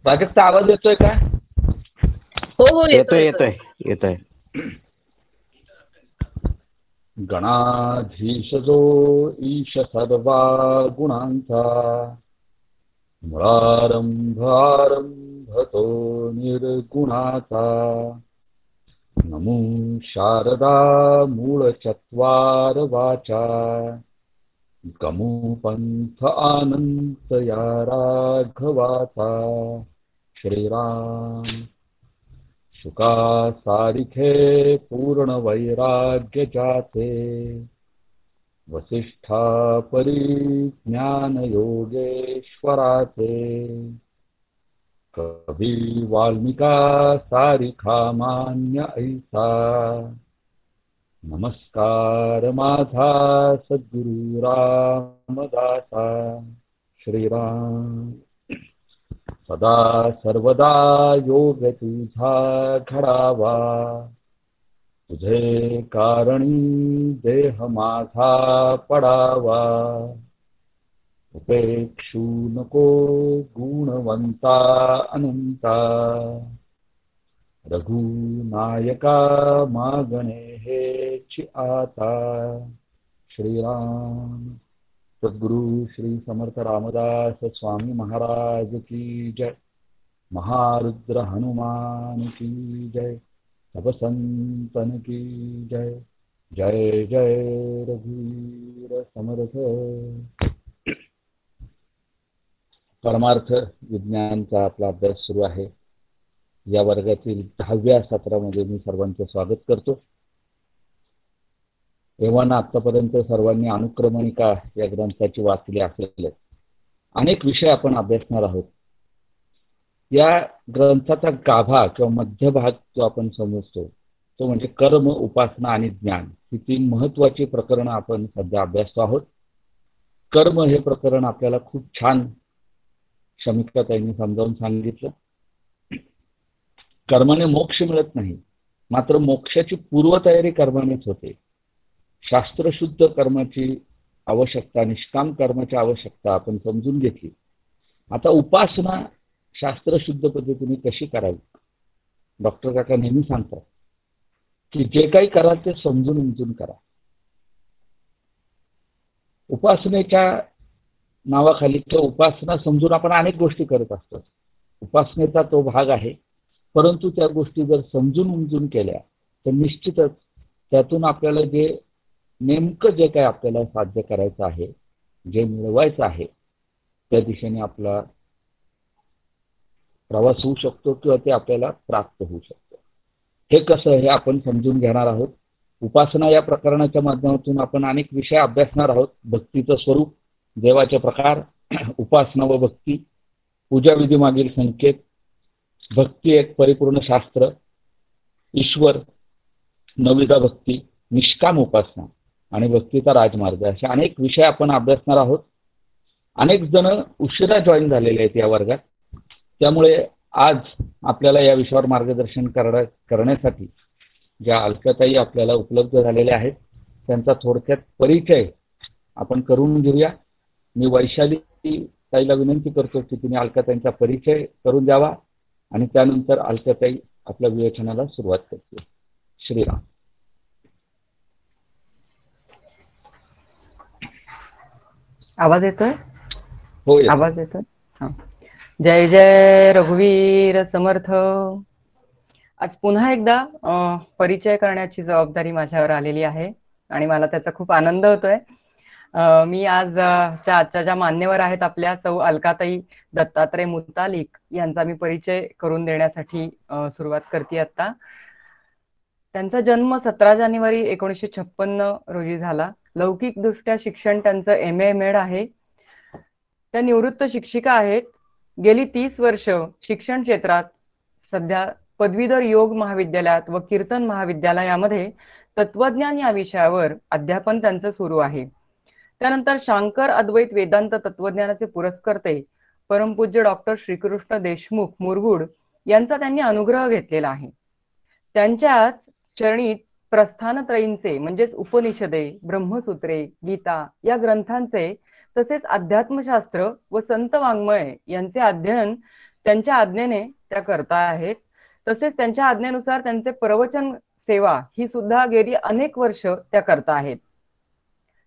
प्राजक्ता आवाज येतोय का? हो हो येतोय येतोय. येतोय येतोय. गणाधीश जो ईश सर्वा गुणांचा, मुळारंभ आरंभ तो निर्गुणाचा. नमो शारदा मूळ चत्वार वाचा, गमो पंथ अनंत या राघवाचा. श्रीराम शुका सारिखे पूर्ण वैराग्य जाते, वसिष्ठा परिज्ञान योगेश्वराचे. कवी वाल्मिका सारिखा मान्य ऐसा, नमस्कार माझा सद्गुरु रामदासा. श्रीराम सदा सर्वदा योग तुझा घडावा, तुझे कारणी देह माझा पडावा. उपेक्षू नको गुणवंता अनंता, रघुनायका मागणे हेची आता. श्रीराम सद्गुरु श्री समर्थ रामदास स्वामी महाराज की जय. महारुद्र हनुमान की जय. सब संतन की जय. जय जय रघुवीर समर्थ. परमार्थ विज्ञानचा आपला अभ्यास सुरू आहे. या वर्गातील 10व्या सत्रामध्ये मी सर्वांचे स्वागत करतो. एव्हाना आतापर्यंत सर्वांनी अनुक्रमणिका या ग्रंथाची वाचली असेल. अनेक विषय आपण अभ्यासणार आहोत. या ग्रंथाचा गाभा किंवा मध्यभाग जो आपण समजतो तो म्हणजे कर्म, उपासना आणि ज्ञान ही 3 महत्त्वाची प्रकरणं आपण सध्या अभ्यासतो आहोत. कर्म हे प्रकरण आपल्याला खूप छान शमिकाताईंनी समजावून सांगितलं. कर्माने मोक्ष मिळत नाही, मात्र मोक्षाची पूर्वतयारी कर्मानेच होते. शास्त्रशुद्ध कर्माची आवश्यकता, निष्काम कर्माची आवश्यकता आपण समजून घेतली. आता उपासना शास्त्रशुद्ध पद्धतीने कशी करावी? डॉक्टर काका नेहमी सांगतात की जे काही कराल ते समजून उमजून करा. उपासनेच्या नावाखाली किंवा उपासना समजून आपण अनेक गोष्टी करत असतो. उपासनेचा तो भाग आहे, परंतु त्या गोष्टी जर समजून उमजून केल्या तर निश्चितच त्यातून आपल्याला जे नेमकं जे काही आपल्याला साध्य करायचं आहे, जे मिळवायचं आहे, त्या दिशेने आपला प्रवास होऊ शकतो किंवा ते आपल्याला प्राप्त होऊ शकतं. हे कसं हे आपण समजून घेणार आहोत. उपासना या प्रकरणाच्या माध्यमातून आपण अनेक विषय अभ्यासणार आहोत. भक्तीचं स्वरूप, देवाचे प्रकार, उपासना व भक्ती, पूजाविधी मागील संकेत, भक्ती एक परिपूर्ण शास्त्र, ईश्वर, नविदा भक्ती, निष्काम उपासना आणि भक्तीचा राजमार्ग असे अनेक विषय आपण अभ्यासणार आहोत. अनेक जण उशिरा जॉईन झालेले आहेत या वर्गात, त्यामुळे आज आपल्याला या विषयावर मार्गदर्शन करण्यासाठी ज्या अलकाताई आपल्याला उपलब्ध झालेल्या आहेत त्यांचा थोडक्यात परिचय आपण करून घेऊया. मी वैशाली ताईला विनंती करतो की तिने अलकाताईंचा परिचय करून द्यावा आणि त्यानंतर अलकाताई आपल्या विवेचनाला सुरुवात करते. श्रीराम. आवाज येतोय? हो येतो. आवाज येतोय. जय जय रघुवीर समर्थ. आज पुन्हा एकदा परिचय करण्याची जबाबदारी माझ्यावर आलेली आहे आणि मला त्याचा खूप आनंद होतोय. मी आजच्या ज्या मान्यवर आहेत आपल्या सौ अलकाताई दत्तात्रय मुतालिक यांचा मी परिचय करून देण्यासाठी सुरुवात करते. आता त्यांचा जन्म 17 जानेवारी 1956 रोजी झाला. लौकिक दृष्ट्या शिक्षण त्यांचं MA आहे. त्या निवृत्त शिक्षिका आहेत. गेली 30 वर्ष शिक्षण क्षेत्रात सध्या पदवीधर योग महाविद्यालयात व कीर्तन महाविद्यालयामध्ये तत्वज्ञान या विषयावर अध्यापन त्यांचं सुरू आहे. त्यानंतर शांकर अद्वैत वेदांत तत्वज्ञानाचे पुरस्कर्ते परमपूज्य डॉक्टर श्रीकृष्ण देशमुख मुरगुड यांचा त्यांनी अनुग्रह घेतलेला आहे. त्यांच्याच चरणी प्रस्थानत्रयींचे म्हणजेच उपनिषदे, ब्रह्मसूत्रे, गीता या ग्रंथांचे तसेच अध्यात्मशास्त्र व संत वाङ्मय यांचे अध्ययन त्यांच्या आज्ञेने त्या करता आहेत. तसेच त्यांच्या आज्ञेनुसार त्यांचे प्रवचन सेवा ही सुद्धा गेली अनेक वर्ष त्या करता आहेत.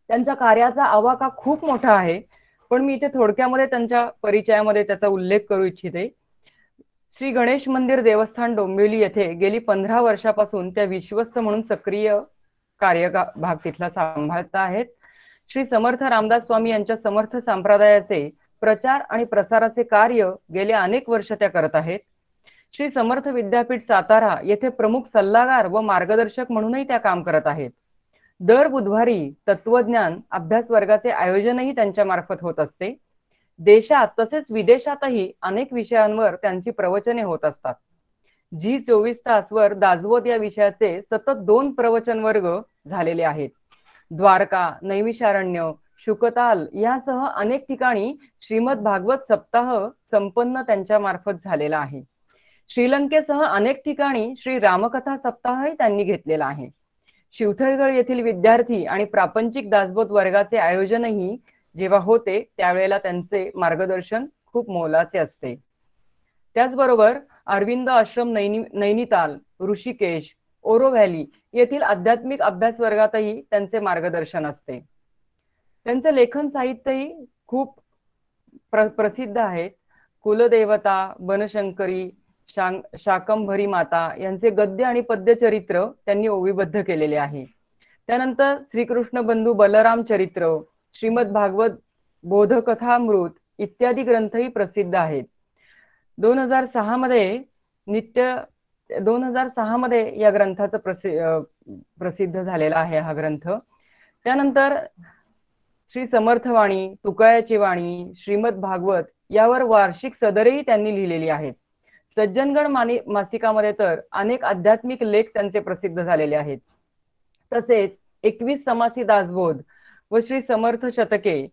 त्यांचा कार्याचा आवाका खूप मोठा आहे, पण मी इथे थोडक्यामध्ये त्यांच्या परिचयामध्ये त्याचा उल्लेख करू इच्छिते. श्री गणेश मंदिर देवस्थान डोंबिवली येथे गेली 15 वर्षापासून त्या विश्वस्त म्हणून सक्रिय कार्यभाग तिथला सांभाळता आहेत. श्री समर्थ रामदास स्वामी यांच्या समर्थ संप्रदायाचे प्रचार आणि प्रसाराचे कार्य गेले अनेक वर्ष त्या करत आहेत. श्री समर्थ विद्यापीठ सातारा येथे प्रमुख सल्लागार व मार्गदर्शक म्हणूनही त्या काम करत आहेत. दर बुधवारी तत्वज्ञान अभ्यास वर्गाचे आयोजनही त्यांच्या मार्फत होत असते. देशात तसेच विदेशातही अनेक विषयांवर त्यांची प्रवचने होत असतात. जी 24 तासवर दासबोध या विषयाचे सतत 2 प्रवचन वर्ग झालेले आहेत. द्वारका, नैमिषारण्य, शुकताल यासह अनेक ठिकाणी श्रीमद भागवत सप्ताह संपन्न त्यांच्या मार्फत झालेला आहे. श्रीलंकेसह अनेक ठिकाणी श्री रामकथा सप्ताहही त्यांनी घेतलेला आहे. शिवथरगड येथील विद्यार्थी आणि प्रापंचिक दासबोध वर्गाचे आयोजनही जेव्हा होते त्यावेळेला त्यांचे मार्गदर्शन खूप मोलाचे असते. त्याचबरोबर अरविंद आश्रम नैनिताल, ऋषिकेश, ओरो व्हॅली येथील आध्यात्मिक अभ्यास वर्गातही त्यांचे मार्गदर्शन असते. त्यांचे लेखन साहित्यही खूप प्रसिद्ध आहेत. कुलदेवता, बनशंकरी, शाकंभरी माता यांचे गद्य आणि पद्य चरित्र त्यांनी ओवीबद्ध केलेले आहे. त्यानंतर श्रीकृष्ण बंधू बलराम चरित्र, श्रीमद भागवत बोधकथामृत इत्यादी ग्रंथही प्रसिद्ध आहेत. 2006 मध्ये या ग्रंथाचं प्रसिद्ध झालेला आहे हा ग्रंथ. त्यानंतर श्री समर्थवाणी, तुकायाची वाणी, श्रीमद भागवत यावर वार्षिक सदरेही त्यांनी लिहिलेली आहेत. सज्जनगड मासिकामध्ये तर अनेक आध्यात्मिक लेख त्यांचे प्रसिद्ध झालेले आहेत. तसेच 21 समासी दासबोध व श्री समर्थ शतके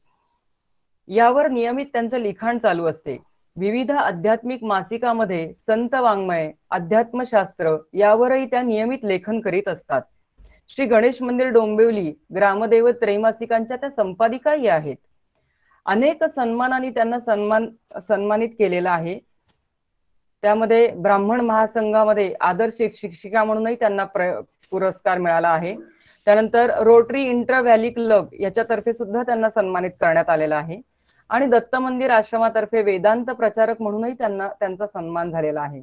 यावर नियमित त्यांचं लिखाण चालू असते. विविध आध्यात्मिक मासिकामध्ये संत वाङ्मय, अध्यात्मशास्त्र यावरही त्या नियमित लेखन करीत असतात. श्री गणेश मंदिर डोंबिवली, ग्रामदैवत त्रैमासिकांच्या त्या संपादिकाही आहेत. अनेक सन्मानांनी त्यांना सन्मानित केलेला आहे. त्यामध्ये ब्राह्मण महासंघामध्ये आदर्श शिक्षिका म्हणूनही त्यांना पुरस्कार मिळाला आहे. त्यानंतर रोटरी इंटर व्हॅली क्लब याच्यातर्फे सुद्धा त्यांना सन्मानित करण्यात आलेला आहे. आणि दत्त मंदिर आश्रमातर्फे वेदांत प्रचारक म्हणूनही त्यांचा सन्मान झालेला आहे.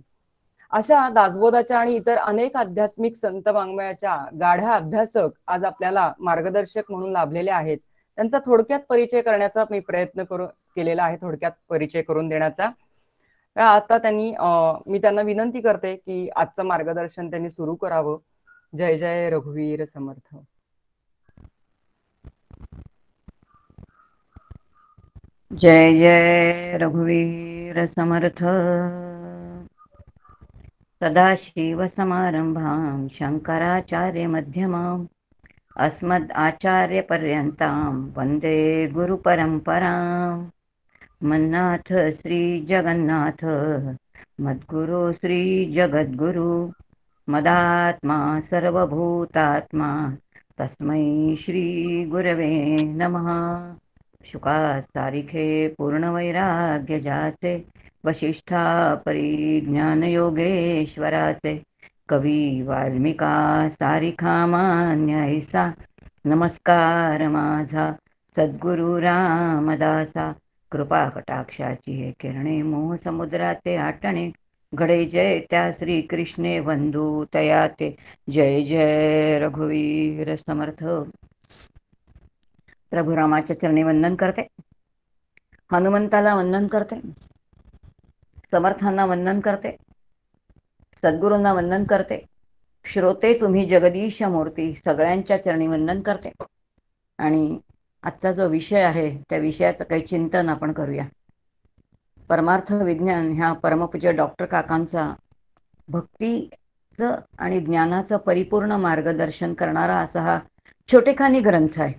अशा दासबोधाच्या आणि इतर अनेक आध्यात्मिक संत वाङ्मयाच्या गाढा अभ्यासक आज आपल्याला मार्गदर्शक म्हणून लाभलेले आहेत. त्यांचा थोडक्यात परिचय करण्याचा मी प्रयत्न केलेला आहे, थोडक्यात परिचय करून देण्याचा. आता मी त्यांना विनंती करते की आजचं मार्गदर्शन त्यांनी सुरू करावं. जय जय रघुवीर समर्थ. जय जय रघुवीर समर्थ. सदाशिव समारंभां शंकराचार्य मध्यमाम् अस्मद् आचार्य पर्यन्तां वंदे गुरु परंपरां. मन्नाथ श्री जगन्नाथ मद्गुरु श्री जगद्गुरु मदात्मा सर्वभूतात्मा तस्मै श्री गुरवे नमः. शुका सारिखे पूर्ण वैराग्य जाचे वशिष्ठा परिज्ञान योगेश्वराचे. कवी वाल्मिका सारिखा मान्य ऐसा नमस्कार माझा सद्गुरु रामदासा. कृपा कटाक्षाची हे किरणे मोह समुद्राचे आटणे घडे जय त्या श्री कृष्णे वंदू तयाते. जय जय रघुवीर समर्थ. प्रभू रामाच्या चरणी वंदन करते, हनुमंताला वंदन करते, समर्थांना वंदन करते, सद्गुरूंना वंदन करते. श्रोते तुम्ही जगदीश मूर्ती सगळ्यांच्या चरणी वंदन करते. आणि आजचा जो विषय आहे त्या विषयाचं काही चिंतन आपण करूया. परमार्थ विज्ञान ह्या परमपूज्य डॉक्टर काकांचा भक्तीचं आणि ज्ञानाचं परिपूर्ण मार्गदर्शन करणारा असा हा छोटेखानी ग्रंथ आहे.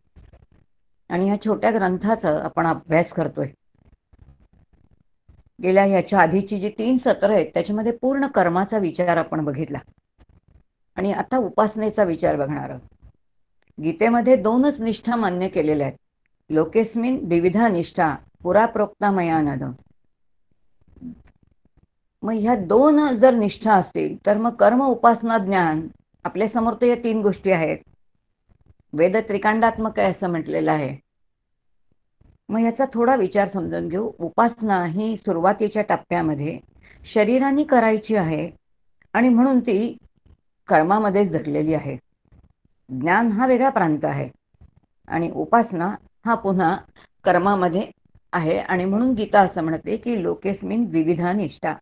आणि ह्या छोट्या ग्रंथाचा आपण अभ्यास करतोय. गेल्या ह्याच्या आधीची जी 3 सत्र आहेत त्याच्यामध्ये पूर्ण कर्माचा विचार आपण बघितला आणि आता उपासनेचा विचार बघणार आहोत. गीतेमध्ये 2च निष्ठा मान्य केलेल्या आहेत. लोकेस्मिन विविधा निष्ठा पुरा प्रोक्ता मया नद. मग ह्या दोन जर निष्ठा असतील तर मग कर्म उपासना ज्ञान आपल्या समोर तर या तीन गोष्टी आहेत. वेद त्रिकांडात्मक आहे असं म्हटलेलं आहे. मग याचा थोडा विचार समजून घेऊ. उपासना ही सुरुवातीच्या टप्प्यामध्ये शरीराने करायची आहे आणि म्हणून ती कर्मामध्येच धरलेली आहे. ज्ञान हा वेगळा प्रांत आहे आणि उपासना हा पुन्हा कर्मामध्ये आहे आणि म्हणून गीता असं म्हणते की लोकेस्मिन विविधा निष्ठा.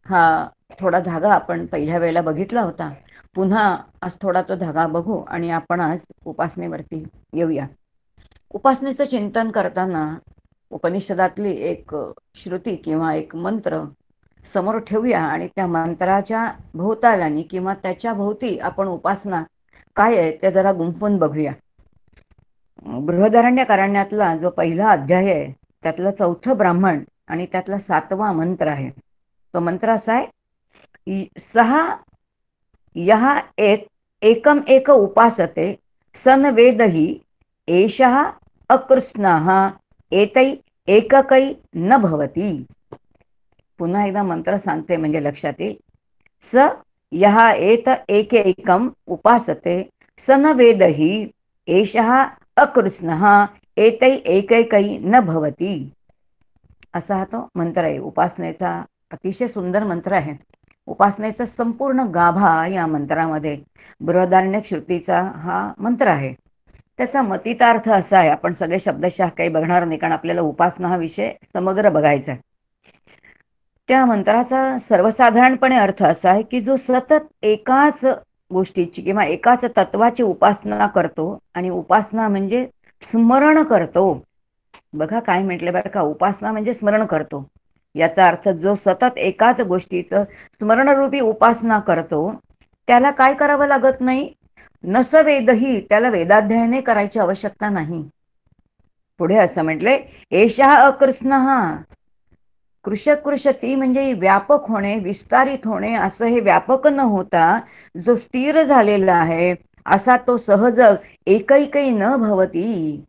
हा थोडा धागा आपण पहिल्या वेळेला बघितला होता. पुन्हा आज थोडा तो धागा बघू आणि आपण आज उपासनेवरती येऊया. उपासनेचं चिंतन करताना उपनिषदातली एक श्रुती किंवा एक मंत्र समोर ठेवूया आणि त्या मंत्राच्या भोवतालानी किंवा त्याच्या भोवती आपण उपासना काय आहे ते जरा गुंफून बघूया. बृहदारण्यकारण्यातला जो पहिला अध्याय आहे त्यातलं 4थं ब्राह्मण आणि त्यातला 7वा मंत्र आहे. तो मंत्र असा आहे, सहा यः एकम एक उपासते सन वेदही एषः अकृष्णः एतै एककै न भवति. पुन्हा एकदा मंत्र सांगते म्हणजे लक्षात येईल. स यः एकम उपासते सन वेदही एषः अकृष्णः एतै एकैकै न भवति. असा हा तो मंत्र आहे. उपासनेचा अतिशय सुंदर मंत्र आहे. उपासनेचा संपूर्ण गाभा या मंत्रामध्ये बृहदारण्यक श्रुतीचा हा मंत्र आहे. त्याचा मतितार्थ असा आहे, आपण सगळे शब्दशः काही बघणार नाही कारण आपल्याला उपासना हा विषय समग्र बघायचा आहे. त्या मंत्राचा सर्वसाधारणपणे अर्थ असा आहे की जो सतत एकाच गोष्टीची किंवा एकाच तत्वाची उपासना करतो आणि उपासना म्हणजे स्मरण करतो. बघा काय म्हटले बरं का, उपासना म्हणजे स्मरण करतो. याचा अर्थ जो सतत एकाच गोष्टीचं स्मरणरूपी उपासना करतो त्याला काय करावं लागत नाही, नस वेदही, त्याला वेदाध्ययने करायची आवश्यकता नाही. पुढे असं म्हटले, एषः अकृष्णः, कृशकृशती म्हणजे व्यापक होणे, विस्तारित होणे, असं हे व्यापक न होता जो स्थिर झालेला आहे असा तो सहज एकैकै न भवती.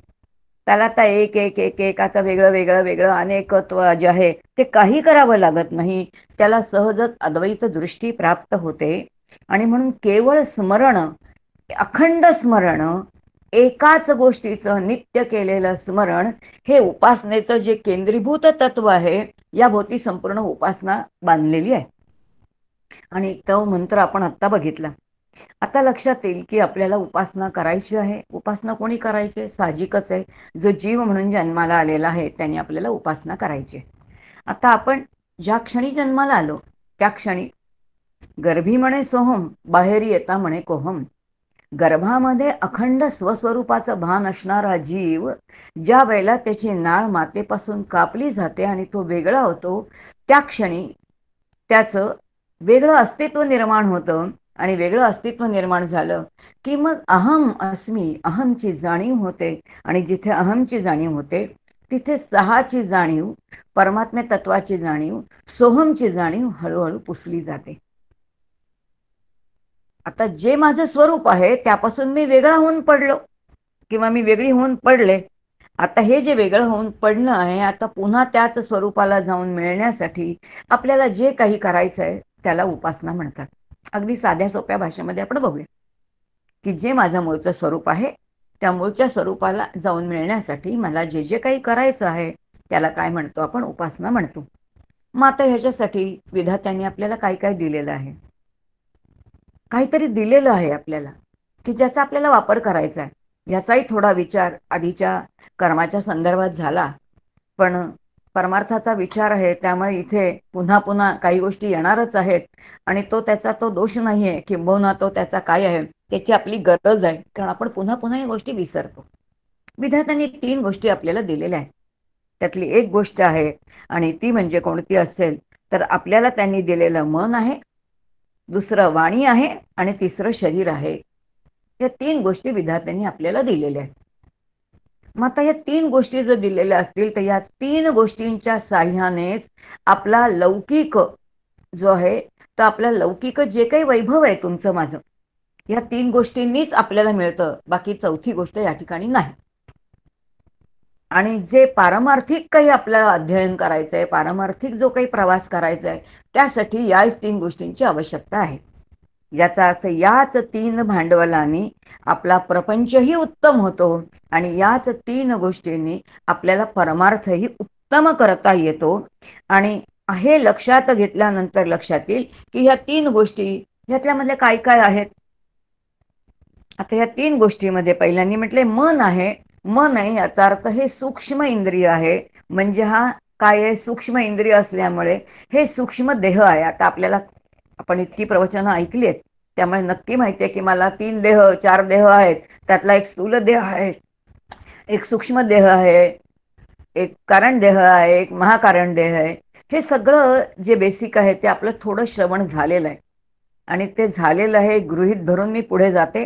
त्याला आता एक एक एक एक आता वेगळं वेगळं वेगळं अनेकत्व जे आहे ते काही करावं लागत नाही. त्याला सहजच अद्वैत दृष्टी प्राप्त होते आणि म्हणून केवळ स्मरण, अखंड स्मरण, एकाच गोष्टीचं नित्य केलेलं स्मरण हे उपासनेचं जे केंद्रीभूत तत्व आहे या भोवती संपूर्ण उपासना बांधलेली आहे. आणि तो मंत्र आपण आत्ता बघितला. आता लक्षात येईल की आपल्याला उपासना करायची आहे. उपासना कोणी करायची? साहजिकच आहे, जो जीव म्हणून जन्माला आलेला आहे त्याने आपल्याला उपासना करायची. आता आपण ज्या क्षणी जन्माला आलो त्या क्षणी गर्भी म्हणे सोहम, बाहेरी येता म्हणे कोहम. गर्भामध्ये अखंड स्वस्वरूपाचं भान असणारा जीव ज्या वेळेला त्याची नाळ मातेपासून कापली जाते आणि तो वेगळा होतो त्या क्षणी त्याचं वेगळं अस्तित्व निर्माण होतं. आणि वेगळं अस्तित्व निर्माण झालं की मग अहम अस्मी, अहमची जाणीव होते. आणि जिथे अहमची जाणीव होते तिथे सहाची जाणीव, परमात्म्य तत्वाची जाणीव, सोहमची जाणीव हळूहळू पुसली जाते. आता जे माझं स्वरूप आहे त्यापासून मी वेगळा होऊन पडलो किंवा मी वेगळी होऊन पडले. आता हे जे वेगळं होऊन पडणं आहे, आता पुन्हा त्याच स्वरूपाला जाऊन मिळण्यासाठी आपल्याला जे काही करायचं आहे त्याला उपासना म्हणतात. अगदी साध्या सोप्या भाषेमध्ये आपण बघूया की जे माझं मूळचं स्वरूप आहे त्या मूळच्या स्वरूपाला जाऊन मिळण्यासाठी मला जे जे काही करायचं आहे त्याला काय म्हणतो आपण? उपासना म्हणतो. मग आता ह्याच्यासाठी विधात्याने आपल्याला काय काय दिलेलं आहे? काहीतरी दिलेलं आहे आपल्याला की ज्याचा आपल्याला वापर करायचा आहे. याचाही थोडा विचार आधीच्या कर्माच्या संदर्भात झाला, पण परमार्थाचा विचार आहे त्यामुळे इथे पुन्हा पुन्हा काही गोष्टी येणारच आहेत आणि तो त्याचा तो दोष नाही आहे, किंबहुना तो त्याचा काय आहे त्याची आपली गरज आहे, कारण आपण पुन्हा पुन्हा या गोष्टी विसरतो. विधात्याने 3 गोष्टी आपल्याला दिलेल्या आहेत. त्यातली एक गोष्ट आहे आणि ती म्हणजे कोणती असेल तर आपल्याला त्यांनी दिलेलं मन आहे, दुसरं वाणी आहे आणि तिसरं शरीर आहे. या 3 गोष्टी विधात्याने आपल्याला दिलेल्या आहेत. मग आता या 3 गोष्टी जर दिलेल्या असतील तर या 3 गोष्टींच्या साह्यानेच आपला लौकिक जो आहे तर आपला लौकिक जे काही वैभव आहे तुमचं माझं, या 3 गोष्टींनीच आपल्याला मिळतं. बाकी चौथी गोष्ट या ठिकाणी नाही. आणि जे पारमार्थिक काही आपल्याला अध्ययन करायचं आहे, पारमार्थिक जो काही प्रवास करायचा आहे, त्यासाठी याच 3 गोष्टींची आवश्यकता आहे. याचा अर्थ याच 3 भांडवलांनी आपला प्रपंचही उत्तम होतो आणि याच 3 गोष्टींनी आपल्याला परमार्थही उत्तम करता येतो. आणि हे लक्षात घेतल्यानंतर लक्षात येईल की ह्या 3 गोष्टी ह्यातल्यामधले काय काय आहेत. आता ह्या 3 गोष्टीमध्ये पहिल्यांदा म्हटले मन आहे. मन आहे याचा अर्थ हे सूक्ष्म इंद्रिय आहे. म्हणजे हा काय आहे, सूक्ष्म इंद्रिय असल्यामुळे हे सूक्ष्म देह आहे. आता आपल्याला आपण इतकी प्रवचनं ऐकली आहेत त्यामुळे नक्की माहिती आहे की मला 3 देह 4 देह आहेत. त्यातला एक स्थूल देह आहे, एक सूक्ष्म देह आहे, एक कारण देह आहे, एक महाकारण देह आहे. हे सगळं जे बेसिक आहे ते आपलं थोडं श्रवण झालेलं आहे आणि ते झालेलं आहे गृहीत धरून मी पुढे जाते.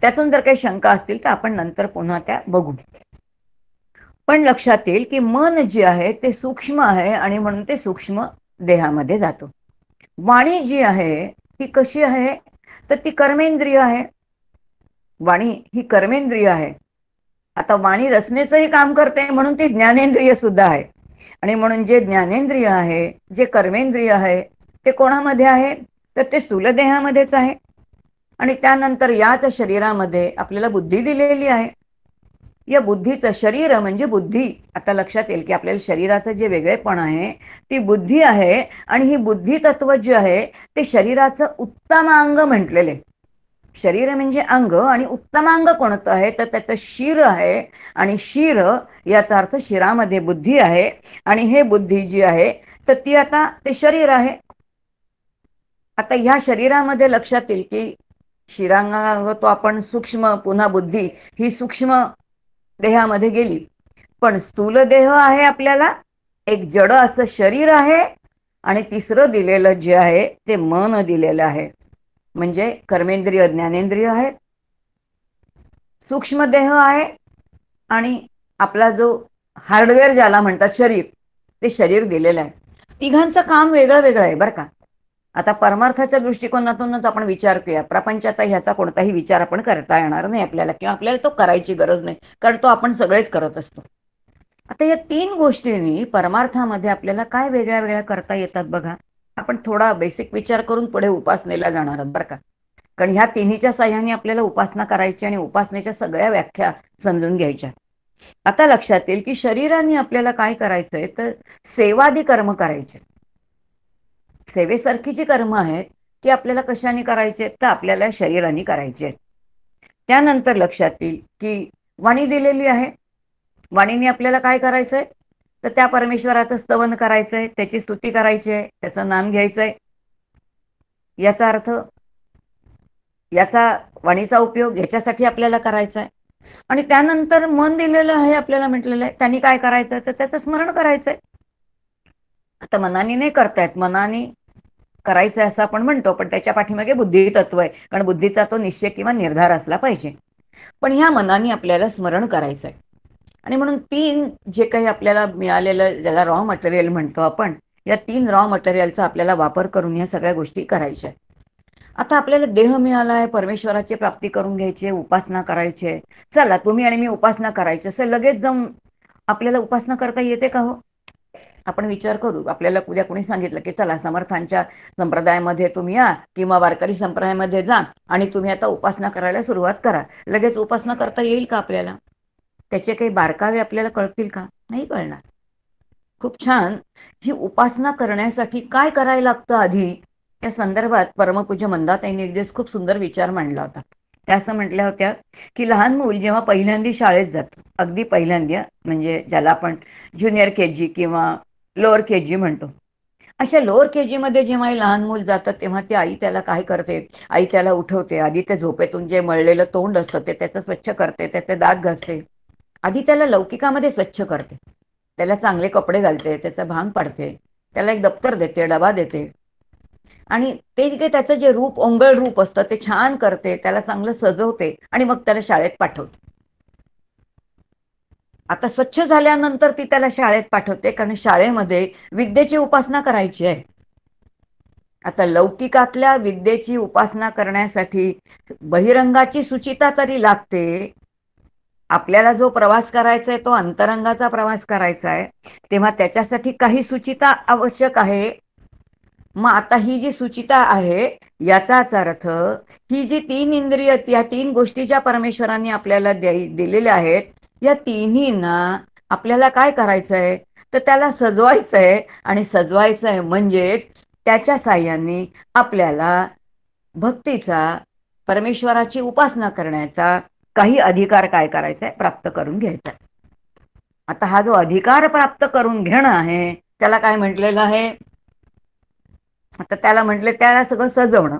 त्यातून जर काही शंका असतील तर आपण नंतर पुन्हा त्या बघू. पण लक्षात येईल की मन जे आहे ते सूक्ष्म आहे आणि म्हणून ते सूक्ष्म देहामध्ये जातो. वाणी जी आहे ती कशी आहे, तर ती कर्मेंद्रिय आहे. वाणी ही कर्मेंद्रिय आहे. आता वाणी रचनेचंही काम करते म्हणून ती ज्ञानेंद्रिय सुद्धा आहे. आणि म्हणून जे ज्ञानेंद्रिय आहे, जे कर्मेंद्रिय आहे, ते कोणामध्ये आहे, तर ते स्थूल देहामध्येच आहे. आणि त्यानंतर याच शरीरामध्ये आपल्याला बुद्धी दिलेली आहे. या बुद्धीचं शरीर म्हणजे बुद्धी. आता लक्षात येईल की आपल्याला शरीराचं जे वेगळेपण आहे ती बुद्धी आहे आणि ही बुद्धी तत्व जे आहे ते शरीराचं उत्तमांग म्हटलेले. शरीर म्हणजे अंग आणि उत्तमांग कोणतं आहे, तर त्याचं शिर आहे. आणि शिर याचा अर्थ शिरामध्ये बुद्धी आहे आणि हे बुद्धी जी आहे तर ती आता ते शरीर आहे. आता ह्या शरीरामध्ये लक्षात येईल की शिरांग तो आपण सूक्ष्म, पुन्हा बुद्धी ही सूक्ष्म देहामध्ये गेली. पण स्थूल देह आहे आपल्याला, एक जड असं शरीर आहे आणि तिसरं दिलेलं जे आहे ते मन दिलेलं आहे. म्हणजे कर्मेंद्रिय ज्ञानेंद्रिय आहेत, सूक्ष्म देह आहे आणि आपला जो हार्डवेअर ज्याला म्हणतात शरीर, ते शरीर दिलेलं आहे. तिघांचं काम वेगळं वेगळं आहे बरं का. आता परमार्थाच्या दृष्टिकोनातूनच आपण विचार करूया. प्रपंचाचा ह्याचा कोणताही विचार आपण करता येणार नाही आपल्याला, किंवा आपल्याला तो करायची गरज नाही, कारण तो आपण सगळेच करत असतो. आता या 3 गोष्टींनी परमार्थामध्ये आपल्याला काय वेगळ्या वेगळ्या करता येतात बघा. आपण थोडा बेसिक विचार करून पुढे उपासनेला जाणार आहोत बरं का. कारण ह्या तिन्हीच्या साह्याने आपल्याला उपासना करायची आणि उपासनेच्या सगळ्या व्याख्या समजून घ्यायच्या. आता लक्षात येईल की शरीराने आपल्याला काय करायचंय, तर सेवादी कर्म करायचे. सेवेसारखी जी कर्म आहेत ती आपल्याला कशाने करायची आहेत, तर आपल्याला शरीराने करायची आहेत. त्यानंतर लक्षात येईल की वाणी दिलेली आहे. वाणीने आपल्याला काय करायचंय, तर त्या परमेश्वराचं स्तवन करायचंय, त्याची स्तुती करायची आहे, त्याचं नाम घ्यायचंय. याचा अर्थ याचा वाणीचा उपयोग याच्यासाठी आपल्याला करायचा आहे. आणि त्यानंतर मन दिलेलं आहे आपल्याला, म्हटलेलं आहे त्यांनी काय करायचं, तर त्याचं स्मरण करायचंय. आता मनाने नाही करतायत, मनाने करायचं असं आपण म्हणतो, पण त्याच्या पाठीमागे बुद्धी तत्व आहे, कारण बुद्धीचा तो निश्चय किंवा निर्धार असला पाहिजे. पण ह्या मनाने आपल्याला स्मरण करायचं आहे. आणि म्हणून 3 जे काही आपल्याला मिळालेलं, ज्याला रॉ मटेरियल म्हणतो आपण, या 3 रॉ मटेरियलचा आपल्याला वापर करून ह्या सगळ्या गोष्टी करायच्या आहेत. आता आपल्याला देह मिळाला आहे, परमेश्वराची प्राप्ती करून घ्यायची आहे, उपासना करायची आहे. चला तुम्ही आणि मी उपासना करायची असेल, लगेच जाऊन आपल्याला उपासना करता येते का हो? आपण विचार करू. आपल्याला उद्या कोणी सांगितलं की चला समर्थांच्या संप्रदायामध्ये तुम्ही या किंवा वारकरी संप्रदायामध्ये जा आणि तुम्ही आता उपासना करायला सुरुवात करा, लगेच उपासना करता येईल का आपल्याला? त्याचे काही बारकावे आपल्याला कळतील का? नाही कळणार. खूप छान. ही उपासना करण्यासाठी काय करायला लागतं आधी, या संदर्भात परमपूज्य मंदाताईंनी एक दिवस खूप सुंदर विचार मांडला होता. त्या असं म्हटल्या होत्या की लहान मूल जेव्हा पहिल्यांदा शाळेत जातं, अगदी पहिल्यांदा, म्हणजे ज्याला आपण ज्युनियर KG किंवा लोअर KG म्हणतो, अशा लोअर KG मध्ये जेव्हा हे लहान मूल जातं तेव्हा ती आई त्याला काय करते, आई त्याला उठवते. आधी त्या झोपेतून जे मळलेलं तोंड असतं ते त्याचं स्वच्छ करते, त्याचे दात घासते. आधी त्याला लौकिकामध्ये स्वच्छ करते, त्याला चांगले कपडे घालते, त्याचा भांग पाडते, त्याला एक दप्तर देते, डबा देते आणि ते जे त्याचं जे रूप, ओंगळ रूप असतं ते छान करते, त्याला चांगलं सजवते आणि मग त्याला शाळेत पाठवते. आता स्वच्छ झाल्यानंतर ती त्याला शाळेत पाठवते, कारण शाळेमध्ये विद्येची उपासना करायची आहे. आता लौकिकातल्या विद्येची उपासना करण्यासाठी बहिरंगाची सुचिता तरी लागते आपल्याला जो प्रवास करायचा आहे तो अंतरंगाचा प्रवास करायचा आहे, तेव्हा त्याच्यासाठी काही सुचिता आवश्यक आहे. मग आता ही जी सुचिता आहे याचाच अर्थ ही जी 3 इंद्रिय, या 3 गोष्टी ज्या परमेश्वरांनी आपल्याला दिलेल्या आहेत, या तिन्हींना आपल्याला काय करायचं आहे, तर त्याला सजवायचं आहे. आणि सजवायचं आहे म्हणजेच त्याच्या साह्याने आपल्याला भक्तीचा, परमेश्वराची उपासना करण्याचा काही अधिकार काय करायचा आहे, प्राप्त करून घ्यायचा आहे. आता हा जो अधिकार प्राप्त करून घेणं आहे त्याला काय म्हटलेलं आहे, आता त्याला म्हटले त्याला सगळं सजवणं.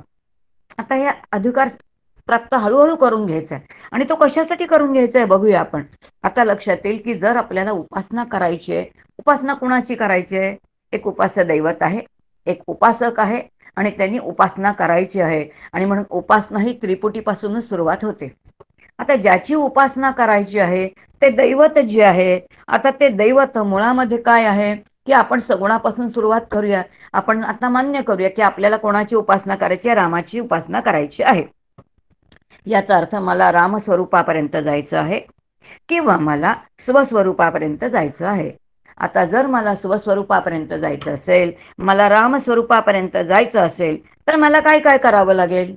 आता हे अधिकार प्राप्त हळूहळू करून घ्यायचा आहे. आणि तो कशासाठी करून घ्यायचा आहे बघूया आपण. आता लक्षात येईल की जर आपल्याला उपासना करायची आहे, उपासना कुणाची करायची आहे, एक उपास्य दैवत आहे, एक उपासक आहे, आणि त्यांनी उपासना करायची आहे. आणि म्हणून उपासना ही त्रिपुटीपासूनच सुरुवात होते. आता ज्याची उपासना करायची आहे ते दैवत जे आहे, आता ते दैवत मुळामध्ये काय आहे की आपण सगुणापासून सुरुवात करूया. आपण आता मान्य करूया की आपल्याला कोणाची उपासना करायची आहे, रामाची उपासना करायची आहे. याचा अर्थ मला रामस्वरूपापर्यंत जायचं आहे किंवा मला स्वस्वरूपापर्यंत जायचं आहे. आता जर मला स्वस्वरूपापर्यंत जायचं असेल, मला रामस्वरूपापर्यंत जायचं असेल, तर मला काय काय करावं लागेल.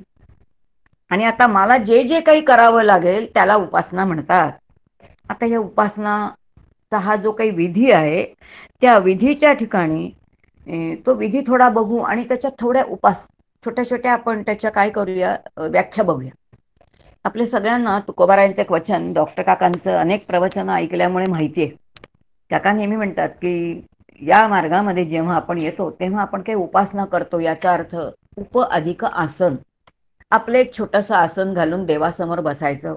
आणि आता मला जे जे काही करावं लागेल त्याला उपासना म्हणतात. आता या उपासनाचा हा जो काही विधी आहे, त्या विधीच्या ठिकाणी तो विधी थोडा बघू आणि त्याच्यात थोड्या छोट्या छोट्या आपण त्याच्या काय करूया, व्याख्या बघूया. आपल्या सगळ्यांना तुकोबारायांचं एक वचन, डॉक्टर काकांचं अनेक प्रवचनं ऐकल्यामुळे माहिती आहे. काका नेहमी म्हणतात की या मार्गामध्ये जेव्हा आपण येतो तेव्हा आपण काही उपासना करतो, याचा अर्थ उप अधिक आसन, आपलं एक छोटंसं आसन घालून देवासमोर बसायचं,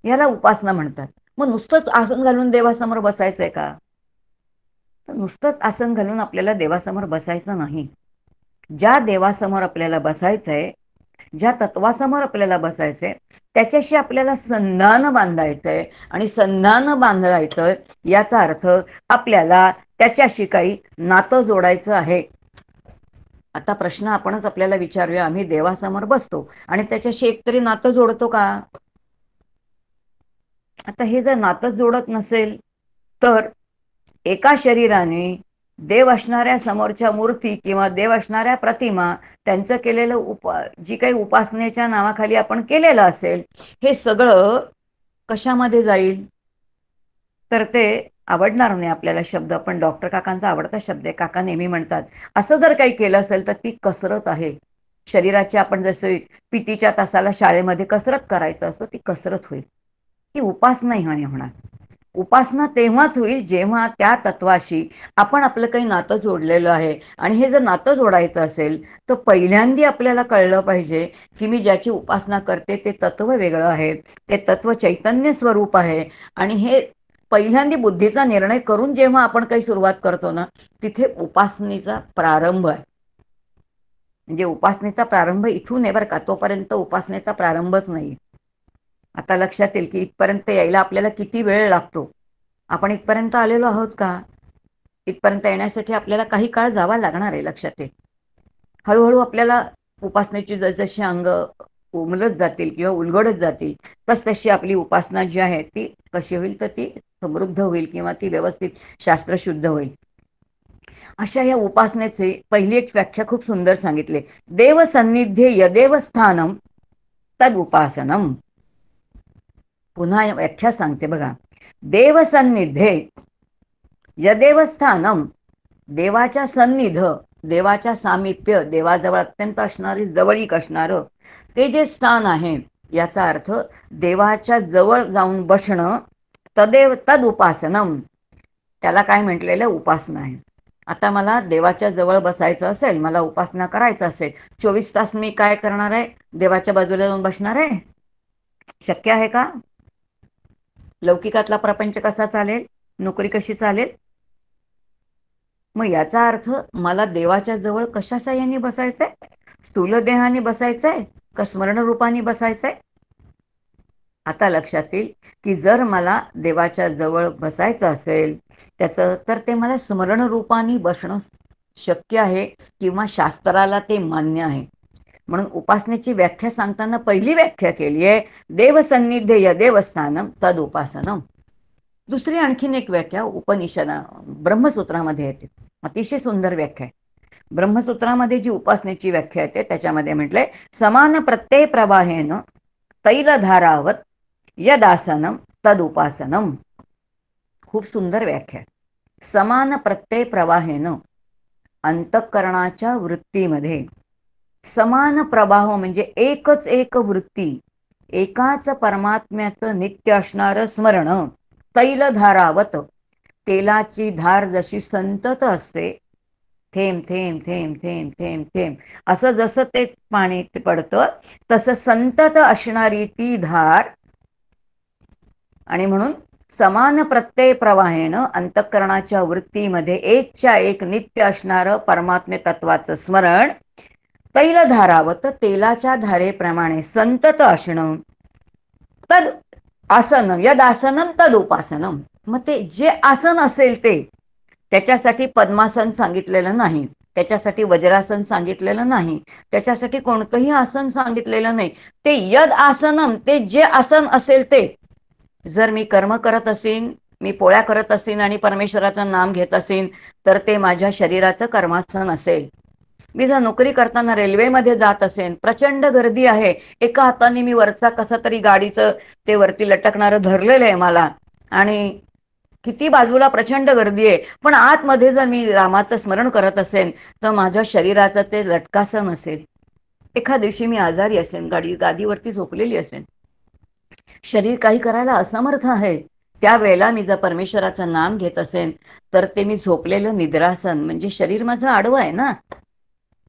याला उपासना म्हणतात. मग नुसतंच आसन घालून देवासमोर बसायचंय का, तर नुसतंच आसन घालून आपल्याला देवासमोर बसायचं नाही. ज्या देवासमोर आपल्याला बसायचंय, ज्या तत्वासमोर आपल्याला बसायचंय, त्याच्याशी आपल्याला संधान बांधायचंय. आणि संधान बांधायचं याचा अर्थ आपल्याला त्याच्याशी काही नातं जोडायचं आहे. आता प्रश्न आपणच आपल्याला विचारूया, आम्ही देवासमोर बसतो आणि त्याच्याशी एकतरी नातं जोडतो का. आता हे जर नातं जोडत नसेल तर एका शरीराने देव असणाऱ्या समोरच्या मूर्ती किंवा देव असणाऱ्या प्रतिमा, त्यांचं केलेलं जी काही उपासनेच्या नावाखाली आपण केलेलं असेल, हे सगळं कशामध्ये जाईल, तर ते आवडणार नाही आपल्याला शब्द. पण डॉक्टर काकांचा आवडता शब्द आहे. काका नेहमी म्हणतात असं जर काही केलं असेल तर ती कसरत आहे शरीराची. आपण जसं पीटीच्या तासाला शाळेमध्ये कसरत करायचं असतं, ती कसरत होईल, ती उपासना नाही होणार. उपासना तेव्हाच होईल जेव्हा त्या तत्वाशी आपण आपलं काही नातं जोडलेलं आहे. आणि हे जर नातं जोडायचं असेल तर पहिल्यांदा आपल्याला कळलं पाहिजे की मी ज्याची उपासना करते ते तत्व वेगळं आहे, ते तत्व चैतन्य स्वरूप आहे. आणि हे पहिल्यांदा बुद्धीचा निर्णय करून जेव्हा आपण काही सुरुवात करतो ना, तिथे उपासनेचा प्रारंभ आहे. म्हणजे उपासनेचा प्रारंभ इथून आहे बरं का, तोपर्यंत उपासनेचा प्रारंभच नाही. आता लक्षात येईल की इथपर्यंत यायला आपल्याला किती वेळ लागतो. आपण इथपर्यंत आलेलो आहोत का, इथपर्यंत येण्यासाठी आपल्याला काही काळ जावा लागणार आहे. लक्षात येईल हळूहळू आपल्याला उपासनेची जसजशी अंग उमलत जातील किंवा उलगडत जातील तसतशी आपली उपासना जी आहे ती कशी होईल, तर ती समृद्ध होईल किंवा ती व्यवस्थित शास्त्रशुद्ध होईल. अशा या उपासनेचे पहिली एक व्याख्या खूप सुंदर सांगितले, देव सन्निध्ये यदेव स्थानम तद उपासनम. पुन्हा व्याख्या सांगते बघा, देव सन्निध्ये यदेव स्थानम, देवाच्या सन्निध, देवाच्या सामिप्य, देवाजवळ अत्यंत असणारी जवळीक असणारं ते जे स्थान आहे, याचा अर्थ देवाच्या जवळ जाऊन बसणं, तद उपासनम, त्याला काय म्हटलेलं, उपासना आहे. आता मला देवाच्या जवळ बसायचं असेल, मला उपासना करायचं असेल, 24 तास मी काय करणार आहे, देवाच्या बाजूला जाऊन बसणार आहे, शक्य आहे का. लौकिकातला प्रपंच कसा चालेल, नोकरी कशी चालेल. मग याचा अर्थ मला देवाच्या जवळ कशा साह्याने बसायचंय, स्थूल देहाने बसायचंय का स्मरण रूपाने बसायचंय. आता लक्षात येईल की जर मला देवाच्या जवळ बसायचं असेल त्याचं, तर ते मला स्मरण रूपाने बसणं शक्य आहे किंवा शास्त्राला ते मान्य आहे. म्हणून उपासनेची व्याख्या सांगताना पहिली व्याख्या केली आहे देवसन्निधेय देवस्थानम तद उपासनम. दुसरी आणखीन एक व्याख्या उपनिषदा ब्रह्मसूत्रामध्ये येते, अतिशय सुंदर व्याख्या आहे. ब्रह्मसूत्रामध्ये जी उपासनेची व्याख्या येते त्याच्यामध्ये म्हटलंय समान प्रत्यय प्रवाहेन तैलधारावत यदासनम तद उपासनम. खूप सुंदर व्याख्या. समान प्रत्यय प्रवाहेन, अंतःकरणाच्या वृत्तीमध्ये समान प्रवाह म्हणजे एकच एक वृत्ती, एकाच परमात्म्याचं नित्य असणारं स्मरण. तैलधारावत, तेलाची धार जशी संतत असते, थेंब थेंब थेंब थेंब थेंब थेंब असं जसं ते पाणी पडतं तसं संतत असणारी ती धार. आणि म्हणून समान प्रत्यय प्रवाहेनं अंतःकरणाच्या वृत्तीमध्ये एकच्या एक नित्य असणारं परमात्मे तत्वाचं स्मरण. तैलधारावत, तेलाच्या धारेप्रमाणे संतत असणं. तद आसनम यद आसनम तद उपासनम. मग ते जे आसन असेल ते, त्याच्यासाठी पद्मासन सांगितलेलं नाही, त्याच्यासाठी वज्रासन सांगितलेलं नाही, त्याच्यासाठी कोणतंही आसन सांगितलेलं नाही. ते यद आसनम, ते जे आसन असेल ते. जर मी कर्म करत असेन, मी पोळ्या करत असेन आणि परमेश्वराचं नाम घेत असेन तर ते माझ्या शरीराचं कर्मासन असेल. मी जर नोकरी करताना रेल्वेमध्ये जात असेन, प्रचंड गर्दी आहे, एका हाताने मी वरचा कसा तरी गाडीचं ते वरती लटकणारं धरलेलं आहे मला, आणि किती बाजूला प्रचंड गर्दी आहे, पण आतमध्ये जर मी रामाचं स्मरण करत असेन तर माझ्या शरीराचं ते लटकासन असेल. एखाद दिवशी मी आजारी असेन, गादीवरती झोपलेली असेन, शरीर काही करायला असमर्थ आहे, त्यावेळेला मी जर परमेश्वराचं नाम घेत असेन तर ते मी झोपलेलं निद्रासन, म्हणजे शरीर माझं आडवं आहे ना,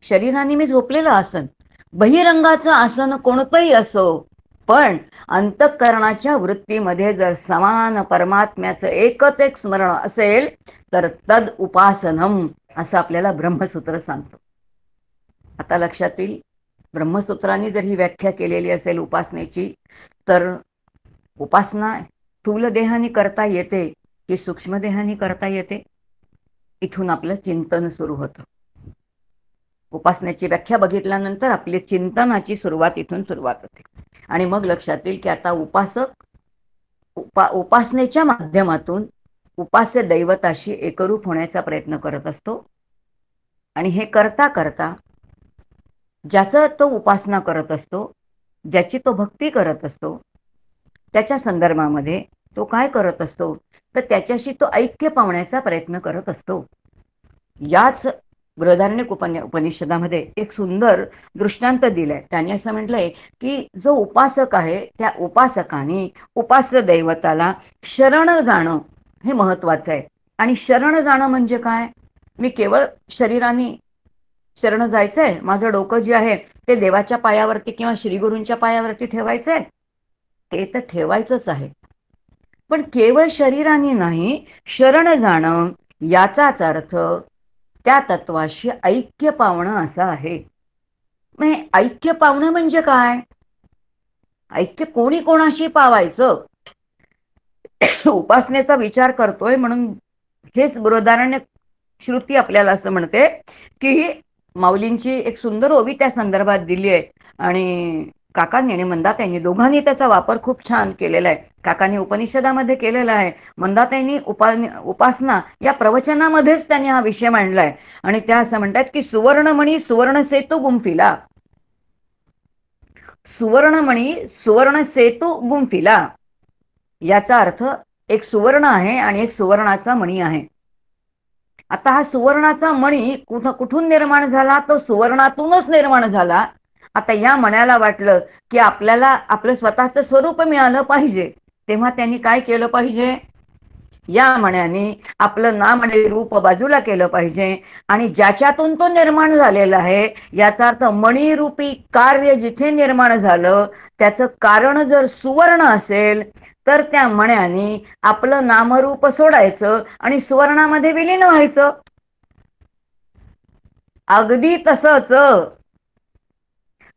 शरीराने मी झोपलेलं आसन. बहिरंगाचं आसन कोणतंही असो, पण अंतःकरणाच्या वृत्तीमध्ये जर समान परमात्म्याचं एकच एक स्मरण असेल तर तद उपासनम, असं आपल्याला ब्रह्मसूत्र सांगतं. आता लक्षात येईल, ब्रह्मसूत्रांनी जर ही व्याख्या केलेली असेल उपासनेची, तर उपासना स्थूल देहाने करता येते की सूक्ष्म देहाने करता येते, इथून आपलं चिंतन सुरू होतं. उपासनेची व्याख्या बघितल्यानंतर आपली चिंतनाची सुरुवात इथून सुरुवात होते. आणि मग लक्षात येईल की आता उपासक उपासनेच्या माध्यमातून उपास्य दैवताशी एकरूप होण्याचा प्रयत्न करत असतो. आणि हे करता करता ज्याचं तो उपासना करत असतो, ज्याची तो भक्ती करत असतो, त्याच्या संदर्भामध्ये तो काय करत असतो तर त्याच्याशी तो ऐक्य पावण्याचा प्रयत्न करत असतो. याच बृहदारण्यक उपनिषदामध्ये एक सुंदर दृष्टांत दिलाय. त्याने असं म्हटलंय की जो उपासक आहे त्या उपासकाने उपास्य दैवताला शरण जाणं हे महत्वाचं आहे. आणि शरण जाणं म्हणजे काय, मी केवळ शरीराने शरण जायचंय, माझं डोकं जे आहे ते देवाच्या पायावरती किंवा श्रीगुरूंच्या पायावरती ठेवायचंय, ते तर ठेवायचंच आहे, पण केवळ शरीराने नाही, शरण जाणं याचाच अर्थ त्या तत्वाशी ऐक्य पावणं असं आहे. मग ऐक्य पावणं म्हणजे काय, ऐक्य कोणी कोणाशी पावायचं, उपासनेचा विचार करतोय म्हणून हेच बृहदारण्यक श्रुती आपल्याला असं म्हणते की माऊलींची एक सुंदर ओवी त्या संदर्भात दिली आहे. आणि काकांनी आणि मंदाताईंनी दोघांनी त्याचा वापर खूप छान केलेला आहे. काकांनी उपनिषदामध्ये केलेला आहे, मंदाताईंनी उपासना या प्रवचनामध्येच त्यांनी हा विषय मांडलाय. आणि त्या असं म्हणतात की सुवर्णमणी सुवर्ण सेतू गुंफिला, सुवर्णमणी सुवर्ण सेतू गुंफिला, याचा अर्थ एक सुवर्ण आहे आणि एक सुवर्णाचा मणी आहे. आता हा सुवर्णाचा मणी कुठून निर्माण झाला, तो सुवर्णातूनच निर्माण झाला. आता या मण्याला वाटलं की आपल्याला आपलं स्वतःचं स्वरूप मिळालं पाहिजे, तेव्हा त्यांनी काय केलं पाहिजे, या मण्याने आपलं नाम आणि रूप बाजूला केलं पाहिजे. आणि ज्याच्यातून तो निर्माण झालेला आहे याचा अर्थ मणिरूपी कार्य जिथे निर्माण झालं त्याचं कारण जर सुवर्ण असेल तर त्या मण्याने आपलं नामरूप सोडायचं आणि सुवर्णामध्ये विलीन व्हायचं. अगदी तसंच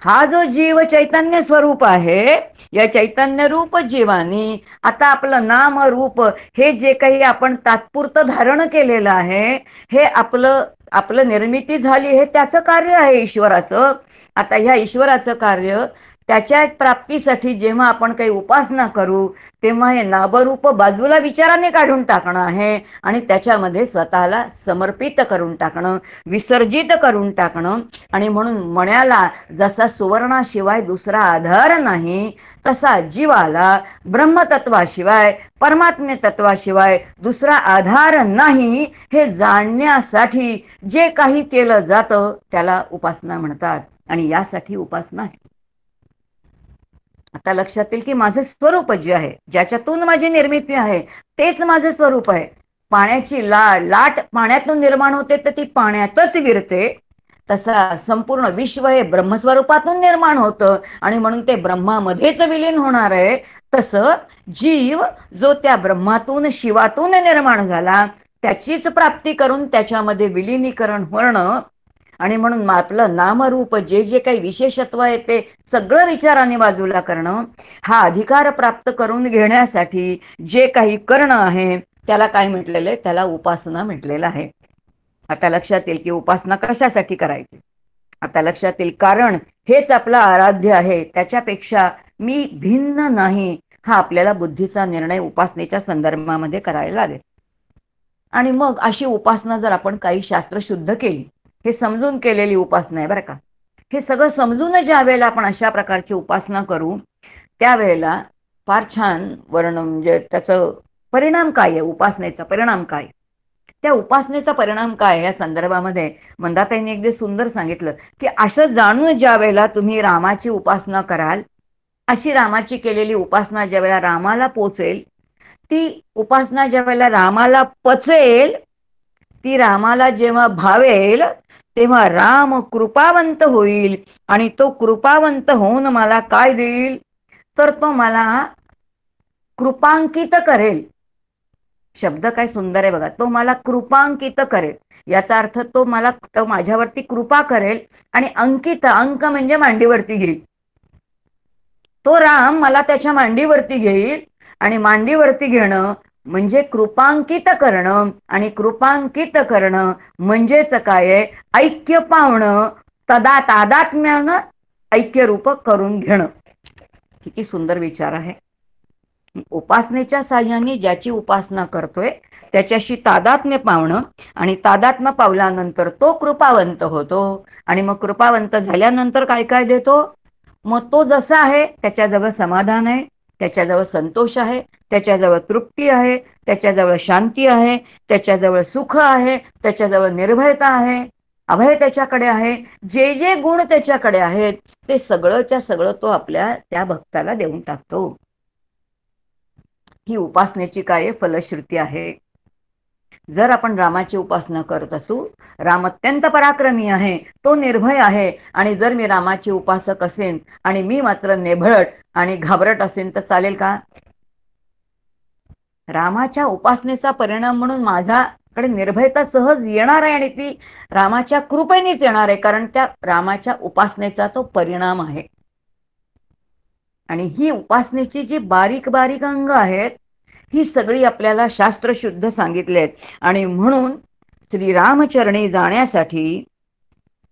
हा जो जीव चैतन्य स्वरूप आहे, या चैतन्य रूप जीवानी आता आपलं नाम रूप हे जे काही आपण तात्पुरतं धारण केलेलं आहे, हे आपलं निर्मिती झाली हे त्याचं कार्य आहे ईश्वराचं. आता ह्या ईश्वराचं कार्य त्याच्या प्राप्तीसाठी जेव्हा आपण काही उपासना करू तेव्हा हे नामरूप बाजूला विचाराने काढून टाकणं आहे आणि त्याच्यामध्ये स्वतःला समर्पित करून टाकणं, विसर्जित करून टाकणं. आणि म्हणून मण्याला जसा सुवर्णाशिवाय दुसरा आधार नाही तसा जीवाला ब्रह्मतत्वाशिवाय परमात्म्य तत्वाशिवाय दुसरा आधार नाही हे जाणण्यासाठी जे काही केलं जातं त्याला उपासना म्हणतात. आणि यासाठी उपासना आहे. आता लक्षात येईल की माझं स्वरूप जे आहे, ज्याच्यातून माझी निर्मिती आहे, तेच माझं स्वरूप आहे. पाण्याची लाट पाण्यातून निर्माण होते तर ती पाण्यातच विरते. तसा संपूर्ण विश्व हे ब्रह्मस्वरूपातून निर्माण होतं आणि म्हणून ते ब्रह्मामध्येच विलीन होणार आहे. तसं जीव जो त्या ब्रह्मातून शिवातून निर्माण झाला त्याचीच प्राप्ती करून त्याच्यामध्ये विलीनीकरण होणं. आणि म्हणून आपलं नामरूप जे जे काही विशेषत्व आहे ते सगळं विचाराने बाजूला करणं, हा अधिकार प्राप्त करून घेण्यासाठी जे काही करणं आहे त्याला काय म्हटलेलं आहे, त्याला उपासना म्हटलेलं आहे. आता लक्षात येईल की उपासना कशासाठी करायची. आता लक्षात येईल कारण हेच आपलं आराध्य आहे, त्याच्यापेक्षा मी भिन्न नाही हा आपल्याला बुद्धीचा निर्णय उपासनेच्या संदर्भामध्ये करायला लागेल. आणि मग अशी उपासना जर आपण काही शास्त्र शुद्ध केली, हे समजून केलेली उपासना आहे बरं का, हे सगळं समजून ज्या वेळेला आपण अशा प्रकारची उपासना करू त्यावेळेला फार छान वर्णन म्हणजे त्याचं परिणाम काय आहे, उपासनेचा परिणाम काय, त्या उपासनेचा परिणाम काय या संदर्भामध्ये मंदाताईंनी अगदी सुंदर सांगितलं की असं जाणून ज्या वेळेला तुम्ही रामाची उपासना कराल, अशी रामाची केलेली उपासना ज्या वेळेला रामाला पोचेल, ती उपासना ज्या वेळेला रामाला पचेल, ती रामाला जेव्हा भावेल तेव्हा राम कृपावंत होईल. आणि तो कृपावंत होऊन मला काय देईल, तर तो मला कृपांकित करेल. शब्द काय सुंदर आहे बघा, तो मला कृपांकित करेल. याचा अर्थ तो माझ्यावरती कृपा करेल आणि अंक म्हणजे मांडीवरती घेईल. तो राम मला त्याच्या मांडीवरती घेईल आणि मांडीवरती घेणं म्हणजे कृपांकित करणं. आणि कृपांकित करणं म्हणजेच काय आहे, ऐक्य पावणं, तादात्म्यानं ऐक्य रूप करून घेणं. किती सुंदर विचार आहे. उपासनेच्या साह्याने ज्याची उपासना करतोय त्याच्याशी तादात्म्य पावणं आणि तादात्म्य पावल्यानंतर तो कृपावंत होतो. आणि मग कृपावंत झाल्यानंतर काय काय देतो, मग तो जसा आहे त्याच्याजवळ समाधान आहे, त्याच्याजवळ संतोष आहे, त्याच्याजवळ तृप्ती आहे, त्याच्याजवळ शांती आहे, त्याच्याजवळ सुख आहे, त्याच्याजवळ निर्भयता आहे, अभय त्याच्याकडे आहे. जे जे गुण त्याच्याकडे आहेत ते सगळंच्या सगळं तो आपल्या त्या भक्ताला देऊन टाकतो. ही उपासनेची काय फलश्रुती आहे. जर आपण रामाची उपासना करत असू, राम अत्यंत पराक्रमी आहे, तो निर्भय आहे, आणि जर मी रामाची उपासक असेन आणि मी मात्र नेभळट आणि घाबरट असेन तर चालेल का. रामाच्या उपासनेचा परिणाम म्हणून माझ्याकडे निर्भयता सहज येणार आहे आणि ती रामाच्या कृपेनेच येणार आहे, कारण त्या रामाच्या उपासनेचा तो परिणाम आहे. आणि ही उपासनेची जी बारीक बारीक अंग आहेत ही सगळी आपल्याला शास्त्रशुद्ध सांगितले आहेत. आणि म्हणून श्रीरामचरणी जाण्यासाठी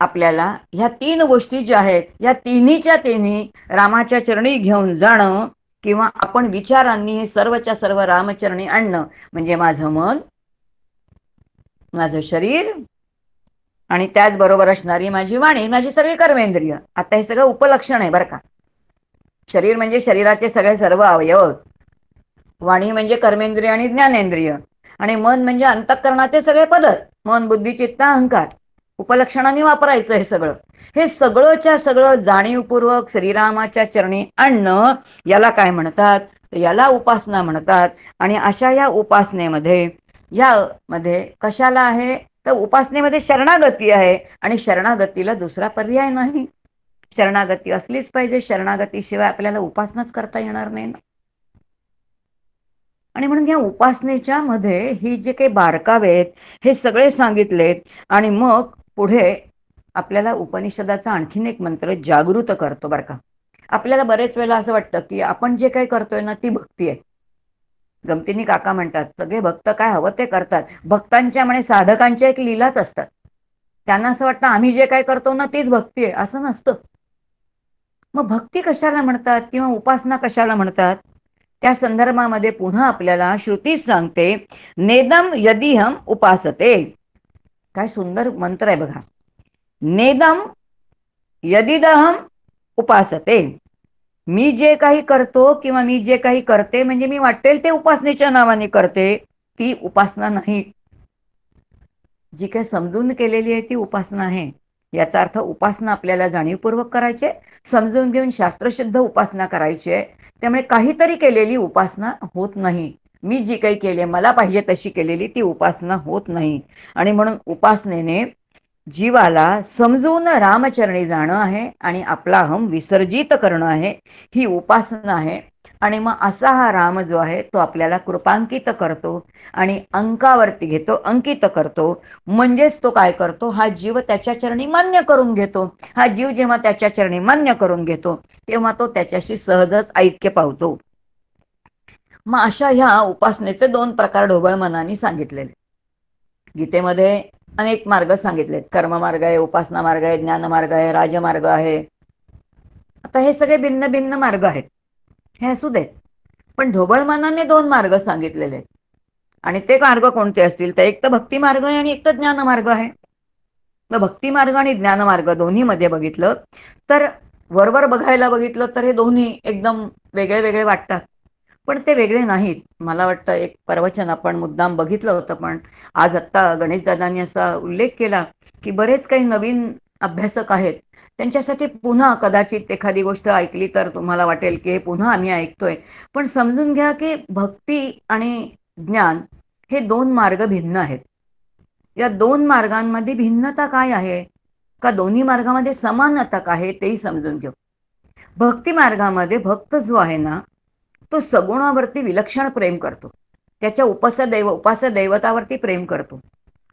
आपल्याला ह्या 3 गोष्टी ज्या आहेत या तिन्हीच्या तिन्ही रामाच्या चरणी घेऊन जाणं किंवा आपण विचारांनी हे सर्वच्या सर्व रामचरणी आणणं, म्हणजे माझं मन, माझं शरीर आणि त्याचबरोबर असणारी माझी वाणी, माझी सगळी कर्मेंद्रिय. आता हे सगळं उपलक्षण आहे बरं का. शरीर म्हणजे शरीराचे सगळे सर्व अवयव, वाणी म्हणजे कर्मेंद्रिय आणि ज्ञानेंद्रिय, आणि मन म्हणजे अंतःकरणाचे सगळे पदार्थ, मन बुद्धी चित्त अहंकार. उपलक्षणाने वापरायचं हे सगळं. हे सगळंच्या सगळं जाणीवपूर्वक श्रीरामाच्या चरणी आणणं याला काय म्हणतात, याला उपासना म्हणतात. आणि अशा या उपासनेमध्ये यामध्ये कशाला आहे तर उपासनेमध्ये शरणागती आहे आणि शरणागतीला दुसरा पर्याय नाही. शरणागती असलीच पाहिजे, शरणागतीशिवाय आपल्याला उपासनाच करता येणार नाही ना. आणि म्हणून या उपासनेच्या मध्ये ही जे काही बारकावे आहेत हे सगळे सांगितलेत. आणि मग पुढे आपल्याला उपनिषदाचा आणखीन एक मंत्र जागृत करतो बरं का. आपल्याला बरेच वेळेला असं वाटतं की आपण जे काही करतोय ना ती भक्ती आहे. गमतीने काका म्हणतात सगळे भक्त काय हवं ते करतात, भक्तांच्या म्हणे साधकांच्या एक लीलाच असतात. त्यांना असं वाटतं आम्ही जे काय करतो ना तीच भक्ती आहे, असं नसतं. मग भक्ती कशाला म्हणतात किंवा उपासना कशाला म्हणतात, त्या संदर्भामध्ये पुन्हा आपल्याला श्रुतीच सांगते, नेदम यदिहम उपासते. काय सुंदर मंत्र आहे बघा. नेदम यदिदहम उपासते. मी जे काही करतो किंवा मी जे काही करते म्हणजे मी वाटेल ते उपासनेच्या नावाने करते, ती उपासना नाही. जी काही समजून केलेली आहे ती उपासना आहे. याचा अर्थ उपासना आपल्याला जाणीवपूर्वक करायची, समजून घेऊन शास्त्रशुद्ध उपासना करायची आहे. त्यामुळे काहीतरी केलेली उपासना होत नाही. मी जी काही केली, मला पाहिजे तशी केलेली ती उपासना होत नाही. आणि म्हणून उपासनेने जीवाला समजून रामचरणी जाणं आहे आणि आपला अहम विसर्जित करणं आहे, ही उपासना आहे. आणि मग असा हा राम जो आहे तो आपल्याला कृपांकित करतो आणि अंकावरती घेतो, अंकित करतो. म्हणजेच तो काय करतो, हा जीव त्याच्या चरणी मान्य करून घेतो. हा जीव जेव्हा त्याच्या चरणी मान्य करून घेतो तेव्हा तो त्याच्याशी सहजच ऐक्य पावतो. मग अशा ह्या उपासनेचे 2 प्रकार ढोबळ मनाने सांगितलेले. गीतेमध्ये अनेक मार्ग सांगितलेत. कर्ममार्ग आहे, उपासना मार्ग आहे, ज्ञानमार्ग आहे, राजमार्ग आहे. आता हे सगळे भिन्न भिन्न मार्ग आहेत, हे असू देत. पण ढोबळ मनाने 2 मार्ग सांगितलेले आहेत. आणि ते मार्ग कोणते असतील तर एक तर भक्ती मार्ग आहे आणि एक तर ज्ञान मार्ग आहे. मग भक्ती मार्ग आणि ज्ञान मार्ग दोन्ही मध्ये बघितलं तर वरवर बघायला बघितलं तर हे दोन्ही एकदम वेगळे वेगळे वाटतात, पण ते वेगळे नाहीत. मला वाटतं एक प्रवचन आपण मुद्दाम बघितलं होतं, पण आज आत्ता गणेशदादांनी असा उल्लेख केला की बरेच काही नवीन अभ्यासक आहेत, त्यांच्यासाठी पुन्हा कदाचित एखादी गोष्ट ऐकली तर तुम्हाला वाटेल की हे पुन्हा आम्ही ऐकतोय. पण समजून घ्या की भक्ती आणि ज्ञान हे 2 मार्ग भिन्न आहेत. या 2 मार्गांमध्ये भिन्नता काय आहे का दोन्ही मार्गामध्ये समानता काय आहे तेही समजून घेऊ. भक्ती मार्गामध्ये भक्त जो आहे ना तो सगुणावरती विलक्षण प्रेम करतो, त्याच्या उपास्य दैवतावरती प्रेम करतो,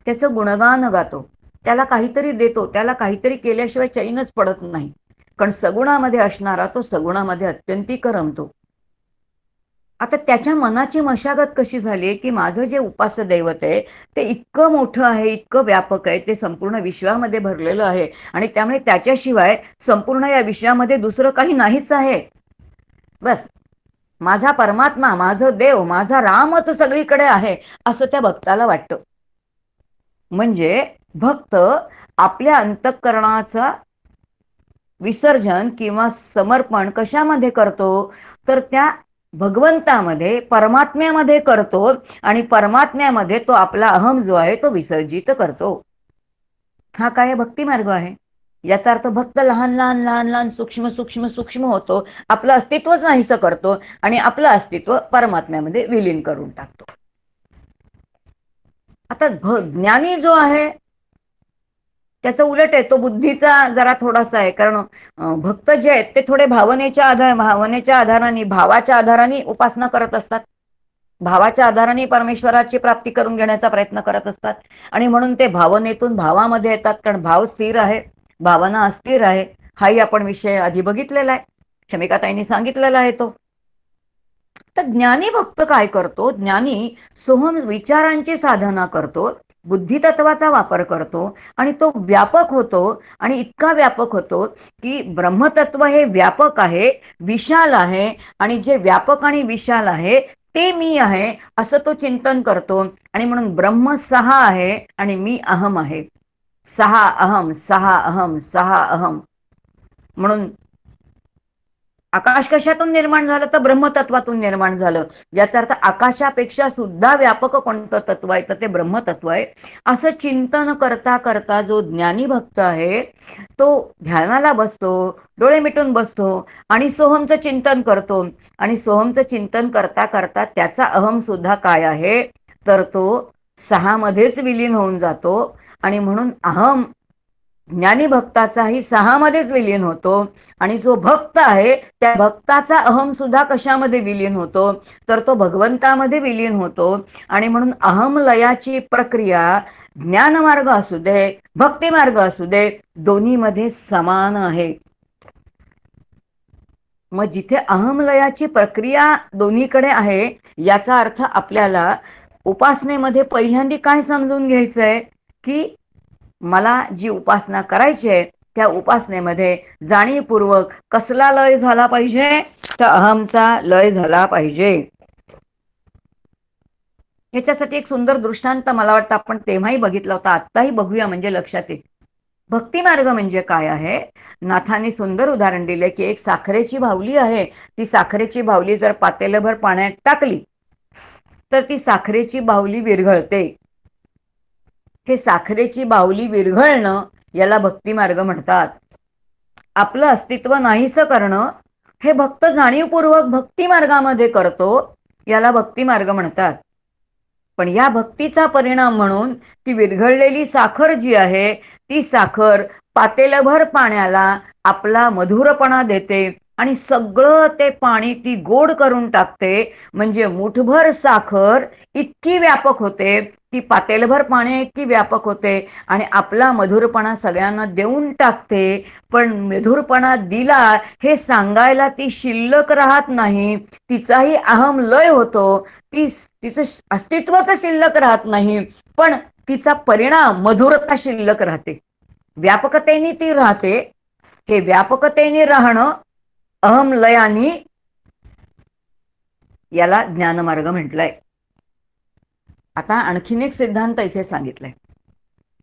त्याचं गुणगान गातो, त्याला काहीतरी देतो, त्याला काहीतरी केल्याशिवाय चैनच पडत नाही. कारण सगुणामध्ये असणारा तो सगुणामध्ये अत्यंतिक रमतो. आता त्याच्या मनाची मशागत कशी झाली की माझं जे उपास्य दैवत आहे ते इतकं मोठं आहे, इतकं व्यापक आहे, ते संपूर्ण विश्वामध्ये भरलेलं आहे आणि त्यामुळे त्याच्याशिवाय संपूर्ण या विश्वामध्ये दुसरं काही नाहीच आहे. बस माझा परमात्मा, माझं देव, माझा रामच सगळीकडे आहे असं त्या भक्ताला वाटतं. म्हणजे भक्त आपल्या अंतःकरणाचा विसर्जन किंवा समर्पण कशामध्ये करतो तर त्या भगवंतामध्ये, परमात्म्यामध्ये करतो आणि परमात्म्यामध्ये तो आपला अहम जो आहे तो विसर्जित करतो. हा काय भक्ती मार्ग आहे. याचा अर्थ भक्त लहान लहान लहान लहान सूक्ष्म सूक्ष्म सूक्ष्म होतो, आपलं अस्तित्वच नाहीसं करतो आणि आपलं अस्तित्व परमात्म्यामध्ये विलीन करून टाकतो. आता ज्ञानी जो आहे त्याचं उलट आहे, तो बुद्धीचा जरा थोडासा आहे. कारण भक्त जे आहेत ते थोडे भावनेच्या आधाराने, भावाच्या आधाराने उपासना करत असतात, भावाच्या आधाराने परमेश्वराची प्राप्ती करून घेण्याचा प्रयत्न करत असतात आणि म्हणून ते भावनेतून भावामध्ये येतात. कारण भाव स्थिर आहे, भावना अस्थिर आहे. हाही आपण विषय आधी बघितलेला आहे, शमिकाताईंनी सांगितलेला आहे तो. तर ज्ञानी भक्त काय करतो, ज्ञानी सोहम विचारांची साधना करतो, बुद्धितत्वाचा वापर करतो आणि तो व्यापक होतो. आणि इतका व्यापक होतो की ब्रह्मतत्व हे व्यापक आहे, विशाल आहे आणि जे व्यापक आणि विशाल आहे ते मी आहे असं तो चिंतन करतो. आणि म्हणून ब्रह्म 6 आहे आणि मी अहम आहे. 6 अहम, 6 अहम, 6 अहम. म्हणून आकाश कशातून निर्माण झालं तर ब्रह्मतत्वातून निर्माण झालं. याचा अर्थ आकाशापेक्षा सुद्धा व्यापक कोणतं तत्व आहे तर ते ब्रह्मतत्व आहे. असं चिंतन करता करता जो ज्ञानी भक्त आहे तो ध्यानाला बसतो, डोळे मिटून बसतो आणि सोहमचं चिंतन करतो. आणि सोहमचं चिंतन करता करता त्याचा अहम सुद्धा काय आहे तर तो 6 मध्येच विलीन होऊन जातो. आणि म्हणून अहम ज्ञानी भक्ताचाही 6 मध्येच विलीन होतो. आणि जो भक्त आहे त्या भक्ताचा अहम सुद्धा कशामध्ये विलीन होतो तर तो भगवंतामध्ये विलीन होतो. आणि म्हणून अहम लयाची प्रक्रिया ज्ञान मार्ग असू दे, भक्ती मार्ग असू दे, दोन्हीमध्ये समान आहे. मग जिथे अहम लयाची प्रक्रिया दोन्हीकडे आहे याचा अर्थ आपल्याला उपासनेमध्ये पहिल्यांदा काय समजून घ्यायचंय की मला जी उपासना करायची आहे त्या उपासनेमध्ये जाणीवपूर्वक कसला लय झाला पाहिजे, तर अहमचा लय झाला पाहिजे. ह्याच्यासाठी एक सुंदर दृष्टांत मला वाटतं आपण तेव्हाही बघितला होता, आत्ताही बघूया म्हणजे लक्षात येईल. भक्ती मार्ग म्हणजे काय आहे? नाथांनी सुंदर उदाहरण दिले की एक साखरेची बाहुली आहे. ती साखरेची बाहुली जर पातेलभर पाण्यात टाकली तर ती साखरेची बाहुली विरघळते. हे साखरेची बाहुली विरघळणं याला भक्ती मार्ग म्हणतात. आपलं अस्तित्व नाहीसं करणं हे भक्त जाणीवपूर्वक भक्ती मार्गामध्ये करतो, याला भक्ती मार्ग म्हणतात. पण या भक्तीचा परिणाम म्हणून ती विरघळलेली साखर जी आहे ती साखर पातेलभर पाण्याला आपला मधुरपणा देते आणि सगळं ते पाणी ती गोड करून टाकते. म्हणजे मुठभर साखर इतकी व्यापक होते, ती पातेलभर पाणी इतकी व्यापक होते आणि आपला मधुरपणा सगळ्यांना देऊन टाकते. पण मधुरपणा दिला हे सांगायला ती शिल्लक राहत नाही, तिचाही अहम लय होतो, तिचं अस्तित्वच शिल्लक राहत नाही, पण तिचा परिणाम मधुरता शिल्लक राहते, व्यापकतेने ती राहते. हे व्यापकतेने राहणं अहम लयानी, याला ज्ञानमार्ग म्हटलंय. आता आणखीन एक सिद्धांत इथे सांगितलाय.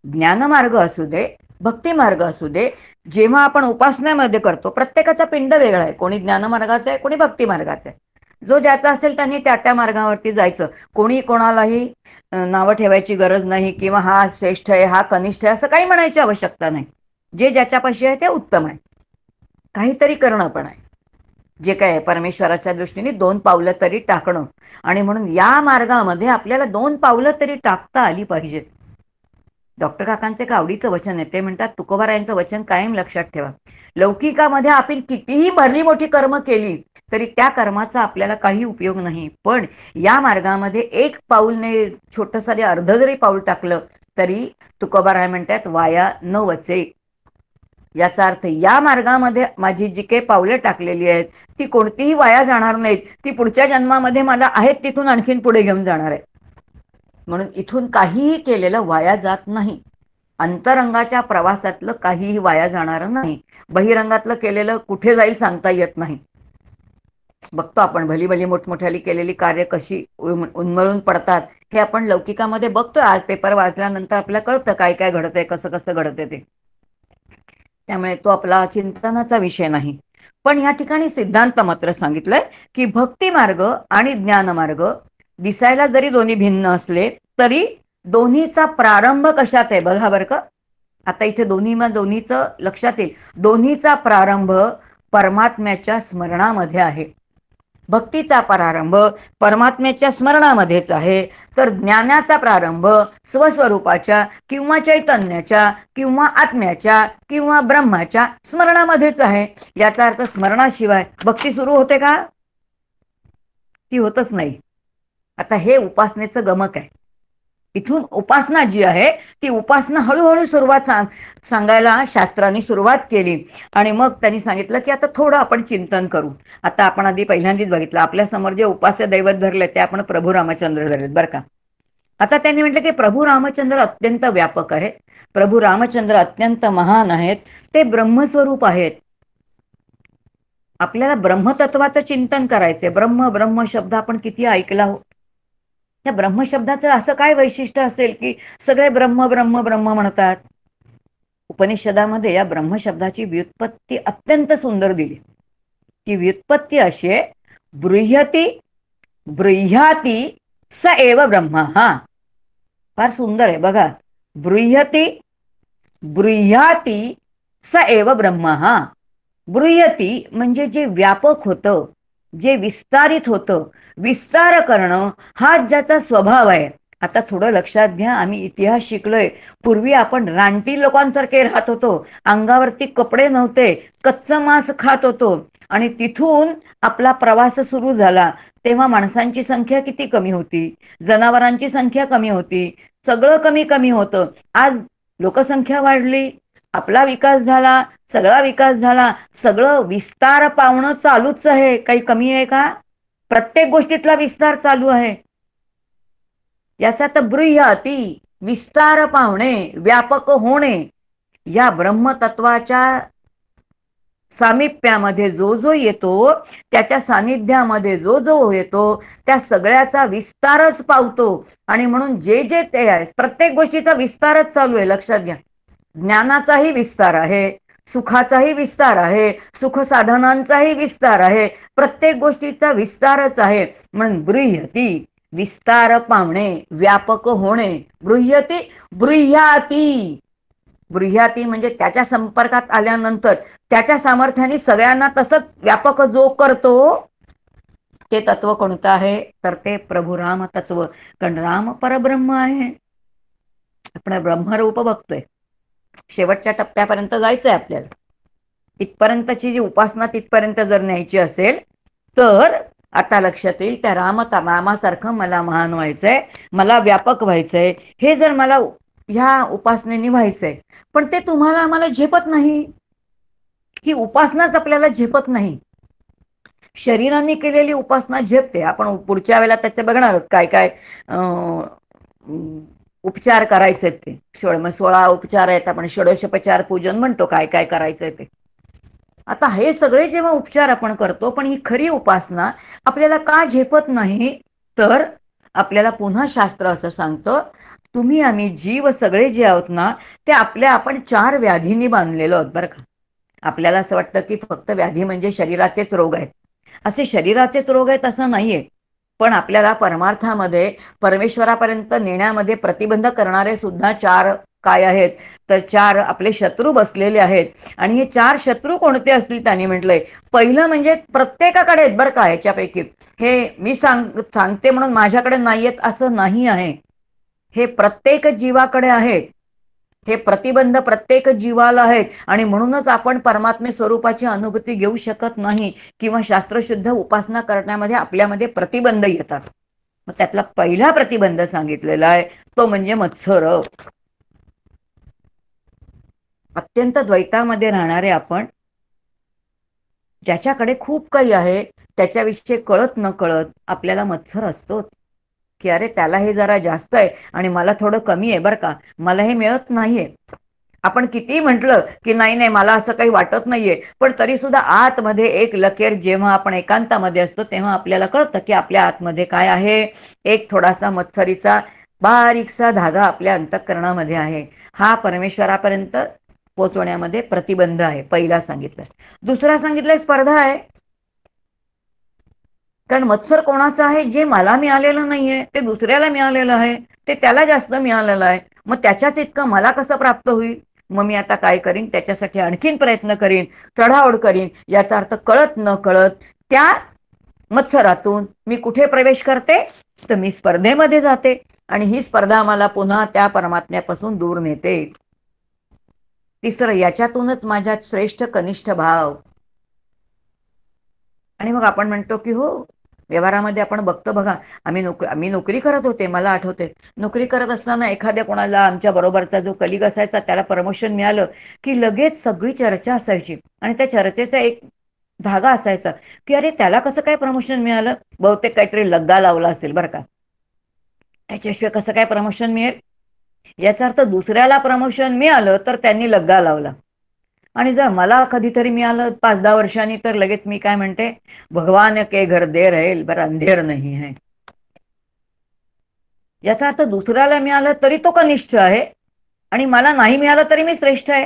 ज्ञानमार्ग असू दे, भक्ती मार्ग असू दे, जेव्हा आपण उपासनेमध्ये करतो, प्रत्येकाचा पिंड वेगळा आहे. कोणी ज्ञानमार्गाचा आहे, कोणी भक्ती मार्गाचा आहे. जो ज्याचा असेल त्यांनी त्या त्या मार्गावरती जायचं. कोणी कोणालाही नावं ठेवायची गरज नाही किंवा हा श्रेष्ठ आहे, हा कनिष्ठ आहे असं काही म्हणायची आवश्यकता नाही. जे ज्याच्यापाशी आहे ते उत्तम आहे. काहीतरी करणं पण आहे, जे काय आहे परमेश्वराच्या दृष्टीने 2 पावलं तरी टाकणं. आणि म्हणून या मार्गामध्ये आपल्याला 2 पावलं तरी टाकता आली पाहिजेत. डॉक्टर काकांचे आवडीचं वचन आहे. ते म्हणतात, तुकोबारायांचं वचन कायम लक्षात ठेवा. लौकिकामध्ये आपण कितीही भरली मोठी कर्म केली तरी त्या कर्माचा आपल्याला काही उपयोग नाही. पण या मार्गामध्ये 1 पाऊलने छोटंसं अर्ध जरी पाऊल टाकलं तरी तुकोबाराय म्हणतात वाया न वचे. याचा अर्थ या मार्गामध्ये माझी जी काही पावलं टाकलेली आहेत ती कोणतीही वाया जाणार नाहीत. ती पुढच्या जन्मामध्ये मला आहेत तिथून आणखीन पुढे घेऊन जाणार आहे. म्हणून इथून काहीही केलेलं वाया जात नाही. अंतरंगाच्या प्रवासातलं काहीही वाया जाणार नाही. बहिरंगातलं केलेलं कुठे जाईल सांगता येत नाही. बघतो आपण भली भली मोठमोठ्याली केलेली कार्य कशी उन्मळून पडतात हे आपण लौकिकामध्ये बघतोय. आज पेपर वाचल्यानंतर आपल्याला कळतं काय काय घडतंय, कसं कसं घडतंय ते. त्यामुळे तो आपला चिंतनाचा विषय नाही. पण या ठिकाणी सिद्धांत मात्र सांगितलंय की भक्ती मार्ग आणि ज्ञान मार्ग दिसायला जरी दोन्ही भिन्न असले तरी दोन्हीचा प्रारंभ कशात आहे बघा बरं का. आता इथे दोन्हीचं लक्षात येईल. दोन्हीचा प्रारंभ परमात्म्याच्या स्मरणामध्ये आहे. भक्तीचा प्रारंभ परमात्म्याच्या स्मरणामध्येच आहे, तर ज्ञानाचा प्रारंभ स्वस्वरूपाच्या किंवा चैतन्याच्या किंवा आत्म्याच्या किंवा ब्रह्माच्या स्मरणामध्येच आहे. याचा अर्थ स्मरणाशिवाय भक्ती सुरू होते का? ती होतच नाही. आता हे उपासनेचं गमक आहे. इथून उपासना जी आहे ती उपासना हळूहळू सांगायला शास्त्रांनी सुरुवात केली आणि मग त्यांनी सांगितलं की आता थोडं आपण चिंतन करू. आता आपण आधी पहिल्यांदाच बघितलं आपल्या समोर जे उपास्य दैवत धरले ते आपण प्रभू रामचंद्र धरलेत बरं का. आता त्यांनी म्हटलं की प्रभू रामचंद्र अत्यंत व्यापक आहेत, प्रभू रामचंद्र अत्यंत महान आहेत, ते ब्रह्मस्वरूप आहेत. आपल्याला ब्रह्मतत्वाचं चिंतन करायचंय. ब्रह्म ब्रह्म शब्द आपण किती ऐकला हो. या ब्रह्मशब्दाचं असं काय वैशिष्ट्य असेल की सगळे ब्रह्म ब्रह्म ब्रह्म म्हणतात. उपनिषदामध्ये या ब्रह्मशब्दाची व्युत्पत्ती अत्यंत सुंदर दिली. ती व्युत्पत्ती अशी आहे, बृह्यती बृह्याती स एव ब्रह्म. हा फार सुंदर आहे बघा. बृह्यती बृह्याती स एव ब्रह्म. हा बृह्यती म्हणजे जे व्यापक होतं, जे विस्तारित होतं, विस्तार करणं हा ज्याचा स्वभाव आहे. आता थोडं लक्षात घ्या, आम्ही इतिहास शिकलोय. पूर्वी आपण रानटी लोकांसारखे राहत होतो, अंगावरती कपडे नव्हते, कच्चं मांस खात होतो आणि तिथून आपला प्रवास सुरू झाला. तेव्हा माणसांची संख्या किती कमी होती, जनावरांची संख्या कमी होती, सगळं कमी कमी होतं. आज लोकसंख्या वाढली, आपला विकास झाला, सगळा विकास झाला, सगळं विस्तार पावणं चालूच आहे. काही कमी आहे का? प्रत्येक गोष्टीतला विस्तार चालू आहे. याचा तर बृह्यती विस्तार पावणे, व्यापक होणे. या ब्रह्मतत्वाच्या सामिप्यामध्ये जो जो येतो, त्याच्या सानिध्यामध्ये जो जो येतो, त्या सगळ्याचा विस्तारच पावतो. आणि म्हणून जे जे ते आहे, प्रत्येक गोष्टीचा विस्तारच चालू आहे. लक्षात घ्या, ज्ञानाचाही विस्तार आहे, सुखाचाही विस्तार आहे, सुख साधनांचाही विस्तार आहे, प्रत्येक गोष्टीचा विस्तारच आहे. म्हणून ब्रूह्यती विस्तार पावणे, व्यापक होणे. ब्रूह्यती ब्रूह्याती, ब्रूह्याती म्हणजे त्याच्या संपर्कात आल्यानंतर त्याच्या सामर्थ्याने सगळ्यांना तसंच व्यापक जो करतो, ते तत्व कोणतं आहे तर ते प्रभू राम तत्व. कारण राम परब्रह्म आहे. आपण ब्रह्मरूप बघतोय. शेवटच्या टप्प्यापर्यंत जायचंय आपल्याला. इथपर्यंतची जी उपासना तिथपर्यंत जर न्यायची असेल तर आता लक्षात येईल त्या रामासारखं मला महान व्हायचंय, मला व्यापक व्हायचंय. हे जर मला ह्या उपासनेने व्हायचंय, पण ते तुम्हाला आम्हाला झेपत नाही. ही उपासनाच आपल्याला झेपत नाही. शरीराने केलेली उपासना झेपते. आपण पुढच्या वेळेला त्याचे बघणार आहोत काय काय उपचार करायचे ते. 16 उपचार आहेत, आपण षोडशोपचार पूजन म्हणतो. काय काय करायचंय ते. आता हे सगळे जेव्हा उपचार आपण करतो, पण ही खरी उपासना आपल्याला का झेपत नाही तर आपल्याला पुन्हा शास्त्र असं सांगतं, तुम्ही आम्ही जीव सगळे जे आहोत ना, ते आपण 4 व्याधींनी बांधलेलो आहोत बरं का. आपल्याला असं वाटतं की फक्त व्याधी म्हणजे शरीराचेच रोग आहेत. असे शरीराचेच रोग आहेत असं नाहीये. पण आपल्याला परमार्थामध्ये परमेश्वरापर्यंत नेण्यामध्ये प्रतिबंध करणारे सुद्धा 4 काय आहेत तर 4 आपले शत्रू बसलेले आहेत. आणि हे 4 शत्रू कोणते असतील त्यांनी म्हटलंय. पहिलं म्हणजे प्रत्येकाकडे आहेत बरं का. ह्याच्यापैकी हे मी सांगते म्हणून माझ्याकडे नाहीयेत असं नाही आहे. हे प्रत्येक जीवाकडे आहेत. हे प्रतिबंध प्रत्येक जीवाला आहेत. आणि म्हणूनच आपण परमात्मे स्वरूपाची अनुभूती घेऊ शकत नाही किंवा शास्त्रशुद्ध उपासना करण्यामध्ये आपल्यामध्ये प्रतिबंध येतात. मग त्यातला पहिला प्रतिबंध सांगितलेला आहे तो म्हणजे मत्सर. अत्यंत द्वैतामध्ये राहणारे आपण, ज्याच्याकडे खूप काही आहे त्याच्याविषयी कळत न कळत आपल्याला मत्सर असतोच की अरे त्याला हे जरा जास्त आहे आणि मला थोडं कमी आहे बरं का, मला हे मिळत नाहीये. आपण किती म्हटलं की नाही नाही मला असं काही वाटत नाहीये, पण तरी सुद्धा आतमध्ये एक लकेर जेव्हा आपण एकांतामध्ये असतो तेव्हा आपल्याला कळतं की आपल्या आतमध्ये काय आहे. एक थोडासा मत्सरीचा बारीकसा धागा आपल्या अंतःकरणामध्ये आहे. हा परमेश्वरापर्यंत पोहोचवण्यामध्ये प्रतिबंध आहे. पहिला सांगितलं. दुसरा सांगितलंय स्पर्धा आहे. कारण मत्सर कोणाचा आहे, जे मला मिळालेलं नाहीये ते दुसऱ्याला मिळालेलं आहे, ते त्याला जास्त मिळालेलं आहे. मग त्याच्याच इतकं मला कसं प्राप्त होईल. मग मी आता काय करीन, त्याच्यासाठी आणखीन प्रयत्न करीन, चढाओढ करीन. याचा अर्थ कळत न कळत त्या मत्सरातून मी कुठे प्रवेश करते तर मी स्पर्धेमध्ये जाते. आणि ही स्पर्धा मला पुन्हा त्या परमात्म्यापासून दूर नेते. तिसरं, याच्यातूनच माझ्यात श्रेष्ठ कनिष्ठ भाव. आणि मग आपण म्हणतो की हो, व्यवहारामध्ये आपण बघतो बघा, आम्ही नोकरी करत होते. मला आठवते नोकरी करत असताना एखाद्या कोणाला आमच्या बरोबरचा जो कलिग असायचा त्याला प्रमोशन मिळालं की लगेच सगळी चर्चा असायची. आणि त्या चर्चेचा एक धागा असायचा की अरे त्याला कसं काय प्रमोशन मिळालं, बहुतेक काहीतरी लग्गा लावला असेल बरं का, त्याच्याशिवाय कसं काय प्रमोशन मिळेल. याचा अर्थ दुसऱ्याला प्रमोशन मिळालं तर त्यांनी लग्गा लावला. आणि जर मला कधीतरी मिळालं 5-10 वर्षांनी तर लगेच मी काय म्हणते, भगवान के घर देर है पर अंधेर नहीं है. याचा अर्थ दुसऱ्याला मिळालं तरी तो कनिष्ठ आहे आणि मला नाही मिळालं तरी मी श्रेष्ठ आहे.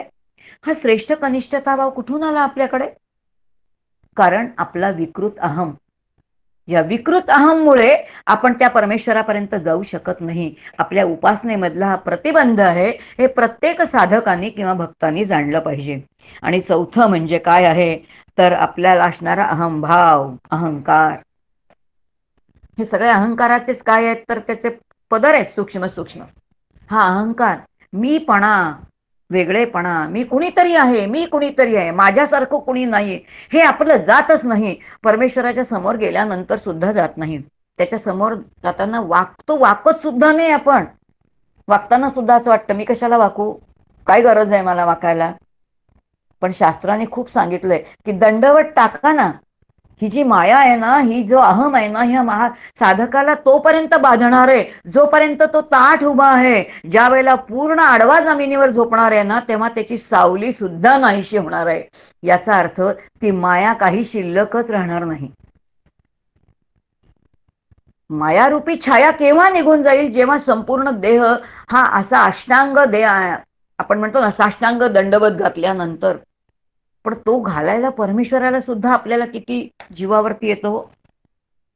हा श्रेष्ठ कनिष्ठता भाव कुठून आला आपल्याकडे. कारण आपला विकृत अहम. या विकृत अहममुळे आपण त्या परमेश्वरापर्यंत जाऊ शकत नाही. आपल्या उपासनेमधला हा प्रतिबंध आहे, हे प्रत्येक साधकांनी किंवा भक्तांनी जाणलं पाहिजे. आणि चौथं म्हणजे काय आहे तर आपल्याला असणारा अहंभाव, अहंकार. हे सगळे अहंकाराचेच काय आहेत तर त्याचे पदर आहेत सूक्ष्म सूक्ष्म. हा अहंकार, मीपणा, वेगळेपणा, मी कुणीतरी आहे, मी कुणीतरी आहे, माझ्यासारखं कुणी नाही, हे आपलं जातच नाही. परमेश्वराच्या समोर गेल्यानंतर सुद्धा जात नाही. त्याच्या समोर जाताना वाकत सुद्धा नाही. आपण वागताना सुद्धा असं वाटतं मी कशाला वाकू, काय गरज आहे मला वाकायला. पण शास्त्राने खूप सांगितलंय की दंडवत टाका ना, ही जी माया आहे ना, ही जो अहम आहे ना, ह्या साधकाला तोपर्यंत बांधणार आहे जोपर्यंत तो ताठ उभा आहे. ज्या वेळेला पूर्ण आडवा जमिनीवर झोपणार आहे ना, तेव्हा त्याची सावली सुद्धा नाहीशी होणार आहे. याचा अर्थ ती माया काही शिल्लकच राहणार नाही. मायारूपी छाया केव्हा निघून जाईल? जेव्हा संपूर्ण देह हा असा अष्टांग देह, आपण म्हणतो ना साष्टांग दंडवत घातल्यानंतर. पण तो घालायला परमेश्वराला सुद्धा आपल्याला किती जीवावरती येतो.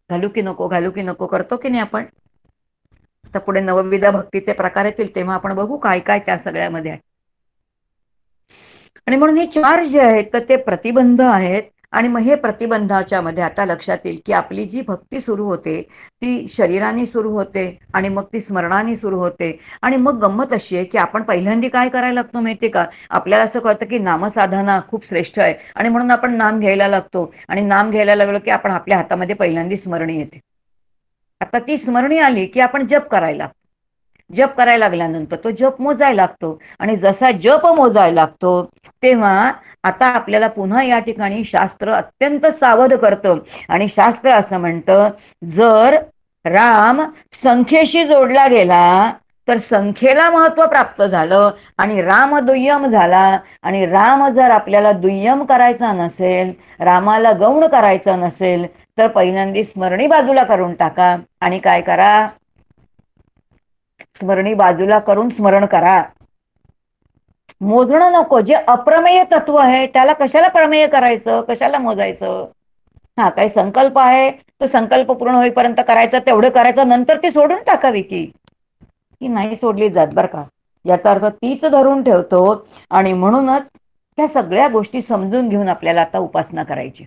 घालू की नको, घालू की नको करतो की नाही आपण. आता पुढे नवविधा भक्तीचे प्रकार येतील तेव्हा आपण बघू काय काय त्या सगळ्यामध्ये आहे. आणि म्हणून हे 4 जे आहेत तर ते प्रतिबंध आहेत. आणि मग हे प्रतिबंधाच्या मध्ये आता लक्षात येईल की आपली जी भक्ती सुरू होते ती शरीराने सुरू होते आणि मग ती स्मरणाने सुरू होते. आणि मग गंमत अशी आहे की आपण पहिल्यांदा काय करायला लागतो माहितीये का? आपल्याला असं कळतं की नामसाधना खूप श्रेष्ठ आहे आणि म्हणून आपण नाम घ्यायला लागतो. आणि नाम घ्यायला लागलो की आपण आपल्या हातामध्ये पहिल्यांदा स्मरणी येते. आता ती स्मरणी आली की आपण जप करायला, जप करायला लागल्यानंतर तो जप मोजायला लागतो. आणि जसा जप मोजायला लागतो तेव्हा आता आपल्याला पुन्हा या ठिकाणी शास्त्र अत्यंत सावध करतं. आणि शास्त्र असं म्हणतं, जर राम संख्येशी जोडला गेला तर संख्येला महत्व प्राप्त झालं आणि राम दुय्यम झाला. आणि राम जर आपल्याला दुय्यम करायचा नसेल, रामाला गौण करायचा नसेल, तर पहिल्यांदा स्मरणी बाजूला करून टाका आणि काय करा? स्मरणी बाजूला करून स्मरण करा. मोजणं नको. जे अप्रमेय तत्व आहे त्याला कशाला प्रमेय करायचं, कशाला मोजायचं? हा, काही संकल्प आहे तो संकल्प पूर्ण होईपर्यंत करायचा, तेवढं करायचं, नंतर ती सोडून टाकावी की नाही सोडली जात बरं का. याचा अर्थ तीच धरून ठेवतो. आणि म्हणूनच त्या सगळ्या गोष्टी समजून घेऊन आपल्याला आता उपासना करायची.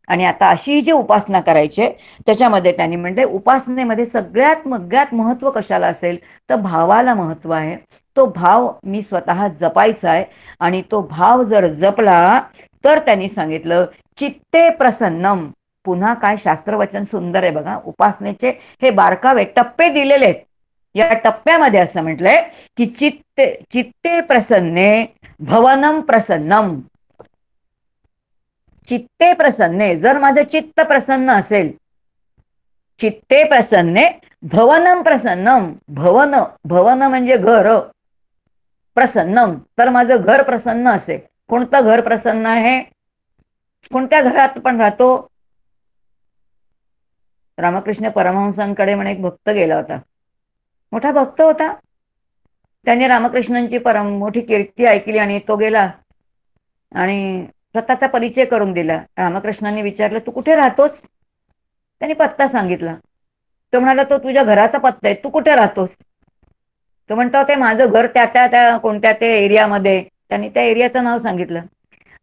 आणि आता अशी जी उपासना करायची त्याच्यामध्ये त्यांनी म्हणजे उपासनेमध्ये सगळ्यात महत्व कशाला असेल तर भावाला महत्व आहे. तो भाव मी स्वतः जपायचा आहे. आणि तो भाव जर जपला तर त्यांनी सांगितलं चित्ते प्रसन्नम. पुन्हा काय शास्त्रवचन सुंदर आहे बघा. उपासनेचे हे बारकावे टप्पे दिलेले आहेत. या टप्प्यामध्ये असं म्हटलंय की चित्ते प्रसन्ने भवनम प्रसन्नम. चित्ते प्रसन्ने, जर माझं चित्त प्रसन्न असेल, चित्ते प्रसन्ने भवनम प्रसन्नम. भवन, भवन म्हणजे घर, प्रसन्नम तर माझं घर प्रसन्न असेल. कोणतं घर प्रसन्न आहे? कोणत्या घरात पण राहतो? रामकृष्ण परमहंसांकडे म्हणे एक भक्त गेला होता, मोठा भक्त होता. त्याने रामकृष्णांची मोठी कीर्ती ऐकली आणि तो गेला आणि स्वतःचा परिचय करून दिला. रामकृष्णांनी विचारलं तू कुठे राहतोस? त्याने पत्ता सांगितला. तो म्हणाला तो तुझ्या घराचा पत्ता आहे, तू कुठे राहतोस? तो म्हणतो ते माझं घर त्या कोणत्या ते एरियामध्ये. त्यांनी त्या एरियाचं नाव सांगितलं.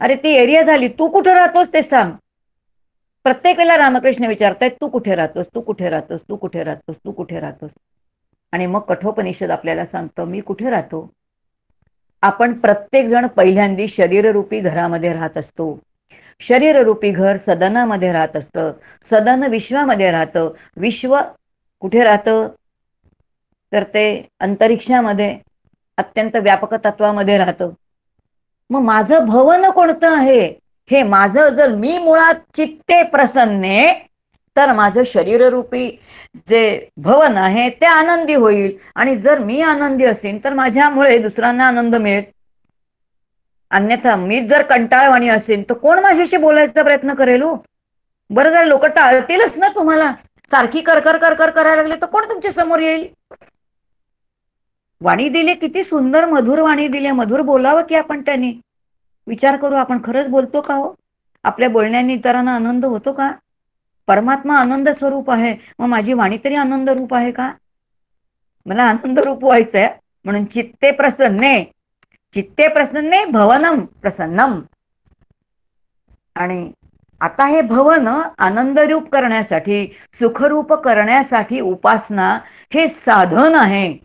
अरे ती एरिया झाली, तू कुठे राहतोस ते सांग. प्रत्येक वेळेला रामकृष्ण विचारतायत तू कुठे राहतोस, तू कुठे राहतोस, तू कुठे राहतोस, तू कुठे राहतोस. आणि मग कठोपनिषद आपल्याला सांगतो मी कुठे राहतो. आपण प्रत्येक जण पहिल्यांदा शरीररूपी घरामध्ये राहत असतो. शरीररूपी घर सदनामध्ये राहत असतं. सदन विश्वामध्ये राहतं. विश्व कुठे राहतं तर ते अंतरिक्षामध्ये अत्यंत व्यापक तत्वामध्ये राहतं. मग माझं भवन कोणतं आहे? हे माझं जर मी मुळात चित्ते प्रसन्ने तर माझं शरीररूपी जे भवन आहे ते आनंदी होईल. आणि जर मी आनंदी असेल तर माझ्यामुळे दुसऱ्यांना आनंद मिळेल. अन्यथा मी जर कंटाळवाणी असेल तर कोण माझ्याशी बोलायचा प्रयत्न करेल? बरं जर लोक टाळतीलच ना तुम्हाला. सारखी करकर करकर करायला लागले तर कोण तुमच्या समोर येईल? वाणी दिली, किती सुंदर मधुर वाणी दिली. मधुर बोलावं की आपण त्यांनी. विचार करू आपण खरंच बोलतो का हो? आपल्या बोलण्याने इतरांना आनंद होतो का? परमात्मा आनंद स्वरूप आहे, मग माझी वाणी तरी आनंद रूप आहे का? मला आनंद रूप व्हायचंय. म्हणून चित्ते प्रसन्ने, चित्ते प्रसन्ने भवनम प्रसन्नम. आणि आता हे भवन आनंदरूप करण्यासाठी, सुखरूप करण्यासाठी उपासना हे साधन आहे.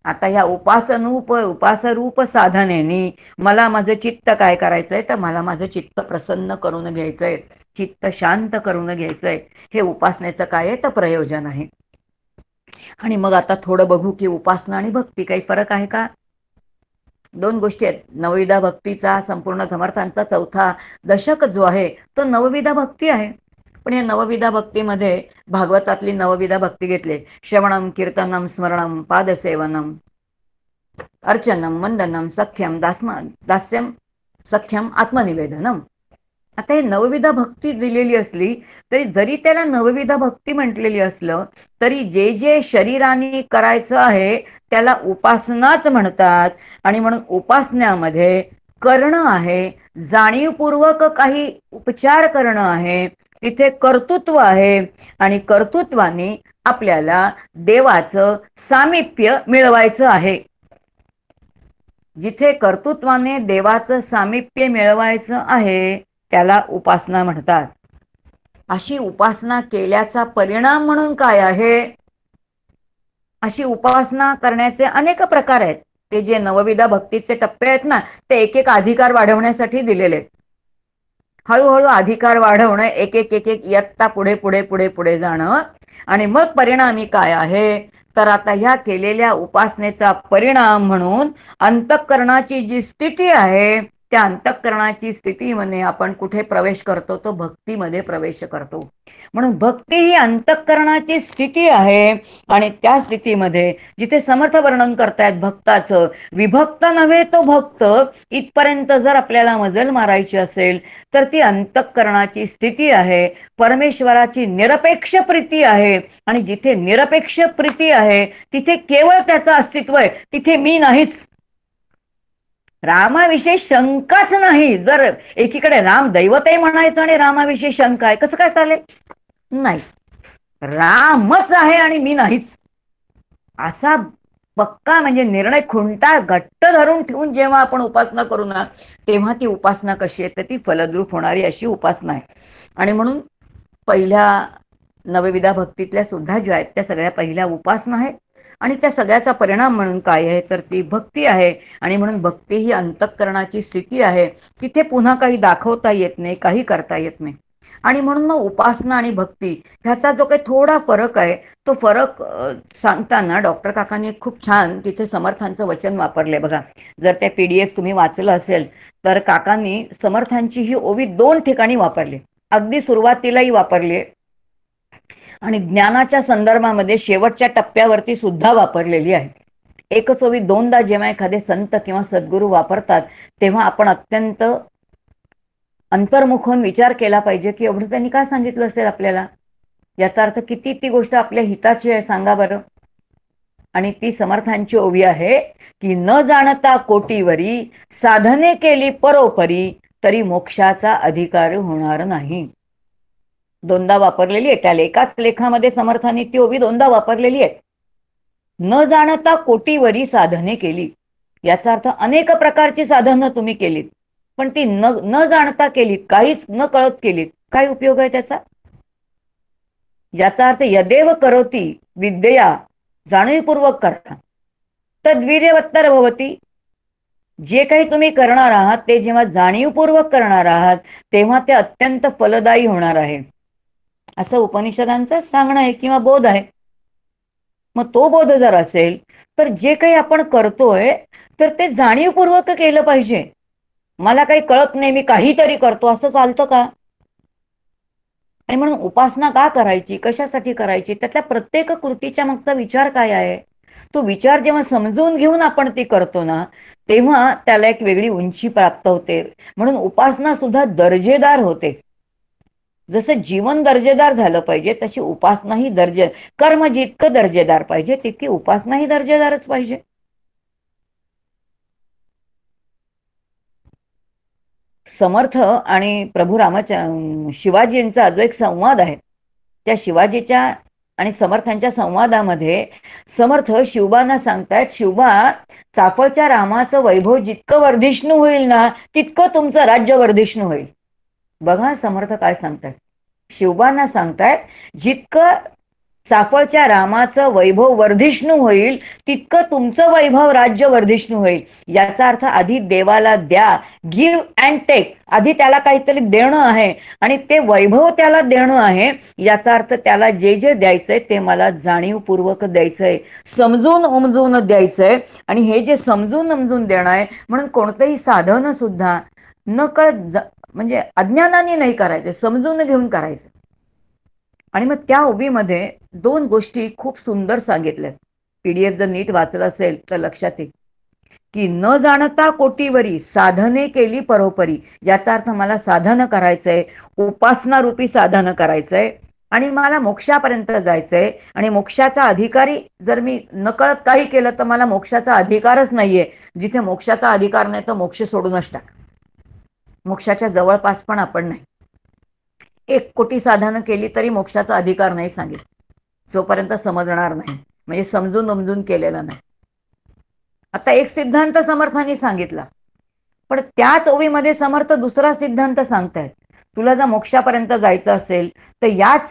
आता या उपासरूप साधनेने मला माझं चित्त काय करायचंय तर मला माझं चित्त प्रसन्न करून घ्यायचंय, चित्त शांत करून घ्यायचंय. हे उपासनेचं काय आहे तर प्रयोजन आहे. आणि मग आता थोडं बघू की उपासना आणि भक्ती काही फरक आहे का? 2 गोष्टी आहेत. नवविधा भक्तीचा संपूर्ण समर्थांचा 4था दशक जो आहे तो नवविधा भक्ती आहे. पण या नवविधा भक्तीमध्ये भागवतातली नवविधा भक्ती घेतले. श्रवणम, कीर्तनम, स्मरणम, पादसेवनम, अर्चनम, वंदनम, सख्यम, दास्यम, सख्यम, आत्मनिवेदनम. आता हे नवविधा भक्ती दिलेली असली तरी, जरी त्याला नवविधा भक्ती म्हटलेली असलं तरी जे जे शरीराने करायचं आहे त्याला उपासनाच म्हणतात. आणि म्हणून उपासण्यामध्ये करणं आहे, जाणीवपूर्वक काही उपचार करणं आहे, तिथे कर्तृत्व आहे. आणि कर्तृत्वाने आपल्याला देवाचं सामिप्य मिळवायचं आहे. जिथे कर्तृत्वाने देवाचं सामिप्य मिळवायचं आहे त्याला उपासना म्हणतात. अशी उपासना केल्याचा परिणाम म्हणून काय आहे? अशी उपासना करण्याचे अनेक प्रकार आहेत. ते जे नवविधा भक्तीचे टप्पे आहेत ना, ते एक एक अधिकार वाढवण्यासाठी दिलेले आहेत. हळूहळू अधिकार वाढवणं, एक एक एक एक इयत्ता पुढे पुढे पुढे पुढे जाणं. आणि मग परिणामी काय आहे तर आता ह्या केलेल्या उपासनेचा परिणाम म्हणून अंतःकरणाची जी स्थिती आहे त्या अंतःकरणाची स्थितीमध्ये आपण कुठे प्रवेश करतो? तो भक्तीमध्ये प्रवेश करतो. म्हणून भक्ती ही अंतःकरणाची स्थिती आहे. आणि त्या स्थितीमध्ये जिथे समर्थ वर्णन करतायत भक्ताचं, विभक्त नव्हे तो भक्त, इथपर्यंत जर आपल्याला मजल मारायची असेल तर ती अंतःकरणाची स्थिती आहे. परमेश्वराची निरपेक्ष प्रीती आहे. आणि जिथे निरपेक्ष प्रीती आहे तिथे केवळ त्याचं अस्तित्व आहे, तिथे मी नाहीच. रामाविषयी शंकाच नाही. जर एकीकडे राम दैवत आहे म्हणायचं आणि रामाविषयी शंका आहे, कसं काय चालेल? नाही, रामच आहे आणि मी नाहीच, असा पक्का म्हणजे निर्णय खुंटा घट्ट धरून ठेवून जेव्हा आपण उपासना करू ना, तेव्हा ती उपासना कशी आहे तर ती फलद्रूप होणारी अशी उपासना आहे. आणि म्हणून पहिल्या नवविधा भक्तीतल्या सुद्धा ज्या आहेत त्या सगळ्या पहिल्या उपासना आहेत. आणि त्या सगळ्याचा परिणाम म्हणून काय आहे तर ती भक्ती आहे. आणि म्हणून भक्ती ही अंतःकरणाची स्थिती आहे. तिथे पुन्हा काही दाखवता येत नाही, काही करता येत नाही. आणि म्हणून मग उपासना आणि भक्ती ह्याचा जो काही थोडा फरक आहे तो फरक सांगताना डॉक्टर काकांनी खूप छान तिथे समर्थांचं वचन वापरले बघा. जर त्या PDF तुम्ही वाचलं असेल तर काकांनी समर्थांची ही ओवी 2 ठिकाणी वापरली. अगदी सुरुवातीलाही वापरली आणि ज्ञानाच्या संदर्भामध्ये शेवटच्या टप्प्यावरती सुद्धा वापरलेली आहे. एकच ओवी 2दा जेव्हा एखादे संत किंवा सद्गुरू वापरतात तेव्हा आपण अत्यंत अंतर्मुख होऊन विचार केला पाहिजे की एवढं त्यांनी काय सांगितलं असेल आपल्याला, याचा अर्थ किती ती गोष्ट आपल्या हिताची आहे सांगा बरं. आणि ती समर्थांची ओवी आहे की न जाणता कोटीवरी, साधने केली परोपरी, तरी मोक्षाचा अधिकार होणार नाही. 2दा वापरलेली आहे. त्या एकाच लेखामध्ये समर्थांनी ती ओवी 2दा वापरलेली आहे. न जाणता कोटीवरी साधने केली, याचा अर्थ अनेक प्रकारची साधनं तुम्ही केलीत, पण ती न जाणता केलीत, काहीच न कळत केलीत, काय उपयोग आहे त्याचा? याचा अर्थ यदेव करोती विद्या, जाणीवपूर्वक करा, तद्वीर्यवत्तर भवती. जे काही तुम्ही करणार आहात ते जेव्हा जाणीवपूर्वक करणार आहात तेव्हा ते अत्यंत फलदायी होणार आहे, असं उपनिषदांचं सांगणं आहे किंवा बोध आहे. मग तो बोध जर असेल तर जे काही आपण करतोय तर ते जाणीवपूर्वक केलं पाहिजे. मला काही कळत नाही, मी काहीतरी करतो, असं चालतं का? आणि म्हणून उपासना का करायची, कशासाठी करायची, त्यातल्या प्रत्येक कृतीच्या मागचा विचार काय आहे, तो विचार जेव्हा समजून घेऊन आपण ती करतो ना तेव्हा त्याला एक वेगळी उंची प्राप्त होते. म्हणून उपासना सुद्धा दर्जेदार होते. जसं जीवन दर्जेदार झालं पाहिजे तशी उपासना ही कर्म जितकं दर्जेदार पाहिजे तितकी उपासना ही दर्जेदारच पाहिजे. समर्थ आणि प्रभू शिवाजींचा जो एक संवाद आहे त्या शिवाजीच्या आणि समर्थांच्या संवादामध्ये समर्थ शिवबांना सांगतायत, शिवबा, चाफळच्या रामाचं वैभव जितकं वर्धिष्णू होईल ना तितकं तुमचं राज्य वर्धिष्णू होईल. बघा समर्थ काय सांगतायत, शिवबांना सांगतायत जितकं चाफळच्या रामाचं वैभव वर्धिष्णू होईल तितकं तुमचं वैभव राज्य वर्धिष्णू होईल. याचा अर्थ आधी देवाला द्या, गिव्ह अँड टेक, आधी त्याला काहीतरी देणं आहे आणि ते वैभव त्याला देणं आहे. याचा अर्थ त्याला जे जे द्यायचंय ते मला जाणीवपूर्वक द्यायचंय, समजून उमजून द्यायचंय. आणि हे जे समजून उमजून देणं आहे म्हणून कोणतंही साधन सुद्धा नकळत म्हणजे अज्ञानाने नाही करायचं, समजून घेऊन करायचं. आणि मग त्या ओवीमध्ये 2 गोष्टी खूप सुंदर सांगितल्यात. PDF जर नीट वाचलं असेल तर लक्षात येईल की न जाणता कोटीवरी साधने केली परोपरी. याचा अर्थ मला साधन करायचंय, उपासना रूपी साधन करायचंय आणि मला मोक्षापर्यंत जायचंय. आणि मोक्षाचा अधिकारी जर मी नकळत काही केलं तर मला मोक्षाचा अधिकारच नाहीये. जिथे मोक्षाचा अधिकार नाही तर मोक्ष सोडूनच टाक. मोक्षाच्या जवळपास पण आपण नाही. 1 कोटी साधनं केली तरी मोक्षाचा अधिकार नाही सांगितलं, जोपर्यंत समजणार नाही, म्हणजे समजून उमजून केलेला नाही. आता एक सिद्धांत समर्थांनी सांगितला, पण त्याच ओवीमध्ये समर्थ दुसरा सिद्धांत सांगतायत. तुला जर मोक्षापर्यंत जायचं असेल तर याच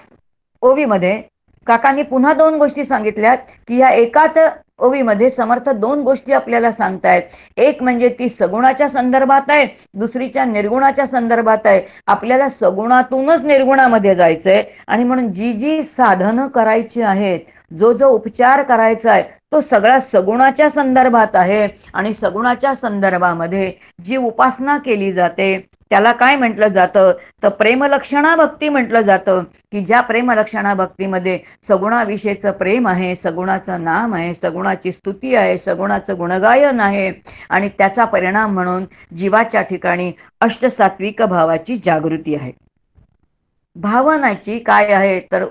ओवीमध्ये काकांनी पुन्हा 2 गोष्टी सांगितल्यात की या एकाच ओवीमध्ये समर्थ 2 गोष्टी आपल्याला सांगतायत. एक म्हणजे ती सगुणाच्या संदर्भात आहे, दुसरीच्या निर्गुणाच्या संदर्भात आहे. आपल्याला सगुणातूनच निर्गुणामध्ये जायचंय आणि म्हणून जी जी साधनं करायची आहेत, जो जो उपचार करायचा आहे तो सगळा सगुणाच्या संदर्भात आहे. आणि सगुणाच्या संदर्भामध्ये जी उपासना केली जाते त्याला काय म्हटलं जातं तर प्रेमलक्षणा भक्ती म्हटलं जातं. की ज्या प्रेमलक्षणा भक्तीमध्ये सगुणाविषयीचं प्रेम आहे, सगुणाचं नाम आहे, सगुणाची स्तुती आहे, सगुणाचं गुणगायन आहे आणि त्याचा परिणाम म्हणून जीवाच्या ठिकाणी अष्टसात्विक भावाची जागृती आहे. भावनाची काय आहे तर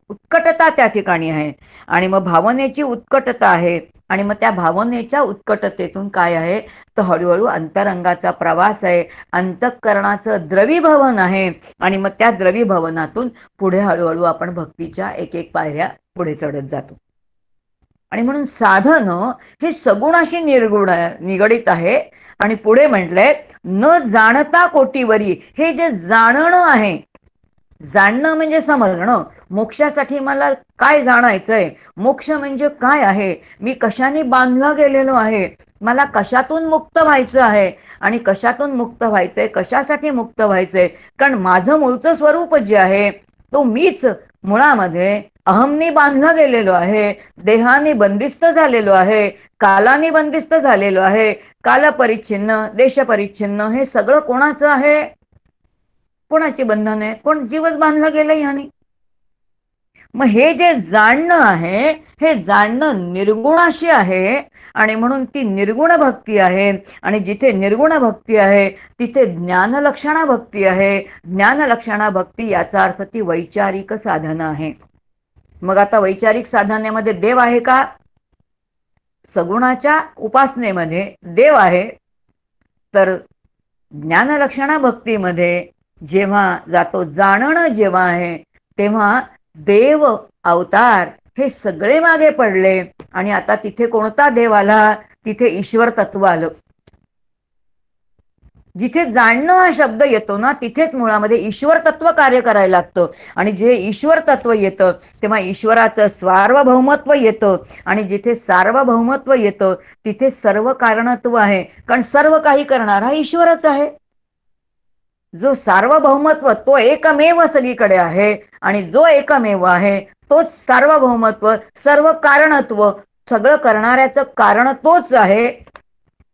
उत्कटता त्या ठिकाणी आहे. आणि मग भावनेची उत्कटता आहे आणि मग त्या भावनेच्या उत्कटतेतून काय आहे तर हळूहळू अंतरंगाचा प्रवास आहे, अंतःकरणाचं द्रवीभवन आहे. आणि मग त्या द्रवीभवनातून पुढे हळूहळू आपण भक्तीच्या एक एक पायऱ्या पुढे चढत जातो. आणि म्हणून साधन हे सगुणाशी निगडित आहे. आणि पुढे म्हटलंय न जाणता कोटीवरी. हे जे जाणणं आहे, जाणणं म्हणजे समजणं. मोक्षासाठी मला काय जाणायचंय, मोक्ष म्हणजे काय आहे, मी कशाने बांधला गेलेलो आहे, मला कशातून मुक्त व्हायचं आहे आणि कशातून मुक्त व्हायचंय, कशासाठी मुक्त व्हायचंय. कारण माझं मूळचं स्वरूप जे आहे तो मीच मुळामध्ये अहमनी बांधला गेलेलो आहे, देहाने बंदिस्त झालेलो आहे, कालाने बंदिस्त झालेलो आहे. कालपरिच्छिन्न, देशपरिच्छिन्न हे सगळं कोणाचं आहे, कोणाची बंधन आहे, कोण जीवच बांधला गेलं ह्याने. मग हे जे जाणणं आहे हे जाणणं निर्गुणाशी आहे आणि म्हणून ती निर्गुण भक्ती आहे. आणि जिथे निर्गुण भक्ती आहे तिथे ज्ञानलक्षणा भक्ती आहे. ज्ञानलक्षणा भक्ती याचा अर्थ ती वैचारिक साधना आहे. मग आता वैचारिक साधनेमध्ये देव आहे का, सगुणाच्या उपासनेमध्ये देव आहे. तर ज्ञानलक्षणा भक्तीमध्ये जेव्हा जातो, जाणणं जेव्हा आहे तेव्हा देव अवतार हे सगळे मागे पडले आणि आता तिथे कोणता देव आला, तिथे ईश्वर तत्व आलं. जिथे जाणणं हा शब्द येतो ना तिथेच मुळामध्ये ईश्वर तत्व कार्य करायला लागतं. आणि जे ईश्वर तत्व येतं तेव्हा ईश्वराचं सार्वभौमत्व येतं. आणि जिथे सार्वभौमत्व येतं तिथे सर्व कारणत्व आहे, कारण सर्व काही करणारा ईश्वरच आहे. जो सार्वभौमत्व तो एकमेव सगळीकडे आहे आणि जो एकमेव आहे तोच सार्वभौमत्व, सर्व कारणत्व, सगळं करणाऱ्याचं कारण तोच आहे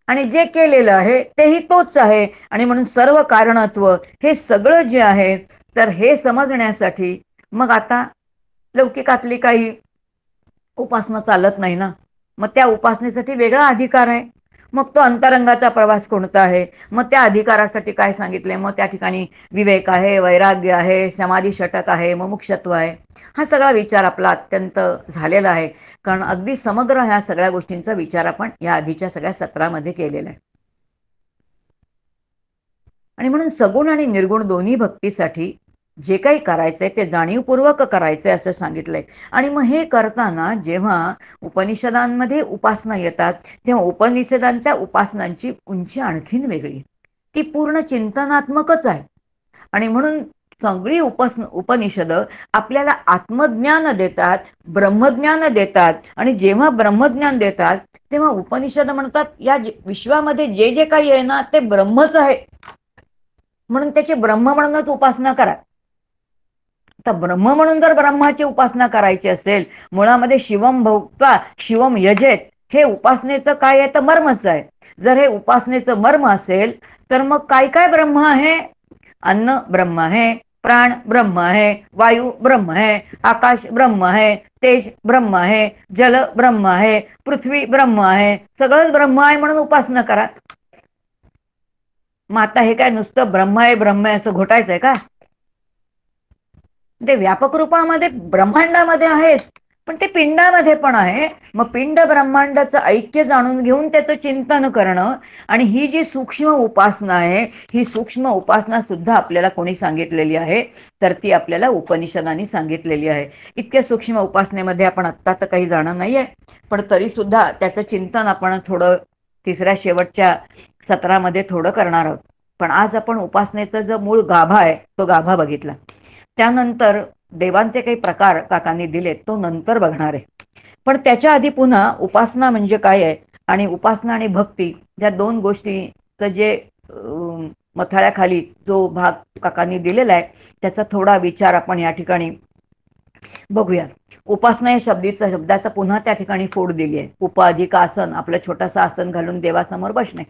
आणि जे केलेलं आहे तेही तोच आहे. आणि म्हणून सर्व कारणत्व हे सगळं जे आहे तर हे समजण्यासाठी मग आता लौकिकातली काही उपासना चालत नाही ना, मग त्या उपासनेसाठी वेगळा अधिकार आहे. मग तो अंतरंगाचा प्रवास कोणता आहे, मग त्या अधिकारासाठी काय सांगितले, मग त्या ठिकाणी विवेक आहे, वैराग्य आहे, समाधी षटक आहे, मुमुक्षत्व आहे. हा सगळा विचार आपला अत्यंत झालेला आहे, कारण अगदी समग्र ह्या सगळ्या गोष्टींचा विचार आपण या आधीच्या सगळ्या सत्रामध्ये केलेला आहे. आणि म्हणून सगुण आणि निर्गुण दोन्ही भक्तीसाठी जे काही करायचंय ते जाणीवपूर्वक करायचंय असं सांगितलंय. आणि मग हे करताना जेव्हा उपनिषदांमध्ये उपासना येतात तेव्हा उपनिषदांच्या उपासनांची उंची आणखीन वेगळी, ती पूर्ण चिंतनात्मकच आहे. आणि म्हणून सगळी उपनिषद आपल्याला आत्मज्ञान देतात, ब्रह्मज्ञान देतात. आणि जेव्हा ब्रह्मज्ञान देतात तेव्हा उपनिषद म्हणतात या विश्वामध्ये जे जे काही आहे ना ते ब्रह्मच आहे, म्हणून त्याची ब्रह्म म्हणूनच उपासना करा. आता ब्रह्म म्हणून जर ब्रह्माची उपासना करायची असेल, मुळामध्ये शिवम भोक्त्वा शिवम यजेत हे उपासनेचं काय आहे तर मर्मच आहे. जर हे उपासनेचं मर्म असेल तर मग काय काय ब्रह्म आहे, अन्न ब्रह्म आहे, प्राण ब्रह्म है, वायु ब्रह्म है, आकाश ब्रह्म है, तेज ब्रह्म आहे, जल ब्रह्म आहे, पृथ्वी ब्रह्म आहे, सगळंच ब्रह्म आहे म्हणून उपासना करा. मग आता हे काय नुसतं ब्रह्म आहे असं घोटायचंय का? ते व्यापक रूपामध्ये ब्रह्मांडामध्ये आहेच, पण ते पिंडामध्ये पण आहे. मग पिंड ब्रह्मांडाचं ऐक्य जाणून घेऊन त्याचं चिंतन करणं. आणि ही जी सूक्ष्म उपासना आहे, ही सूक्ष्म उपासना सुद्धा आपल्याला कोणी सांगितलेली आहे? तर ती आपल्याला उपनिषदांनी सांगितलेली आहे. इतक्या सूक्ष्म उपासनेमध्ये आपण आत्ता तर काही जाणार नाहीये, पण तरी सुद्धा त्याचं चिंतन आपण थोडं तिसऱ्या शेवटच्या सत्रामध्ये थोडं करणार आहोत. पण आज आपण उपासनेचा जो मूळ गाभा आहे तो गाभा बघितला. त्यानंतर देवांचे काही प्रकार काकांनी दिलेत तो नंतर बघणार आहे. पण त्याच्या आधी पुन्हा उपासना म्हणजे काय आहे आणि उपासना आणि भक्ती या दोन गोष्टीचं जे मथाळ्याखाली जो भाग काकांनी दिलेला आहे त्याचा थोडा विचार आपण या ठिकाणी बघूया. उपासना या शब्दाचा पुन्हा त्या ठिकाणी फोड दिली आहे. उप अधिक आसन, आपलं छोटंसं आसन घालून देवासमोर बसणे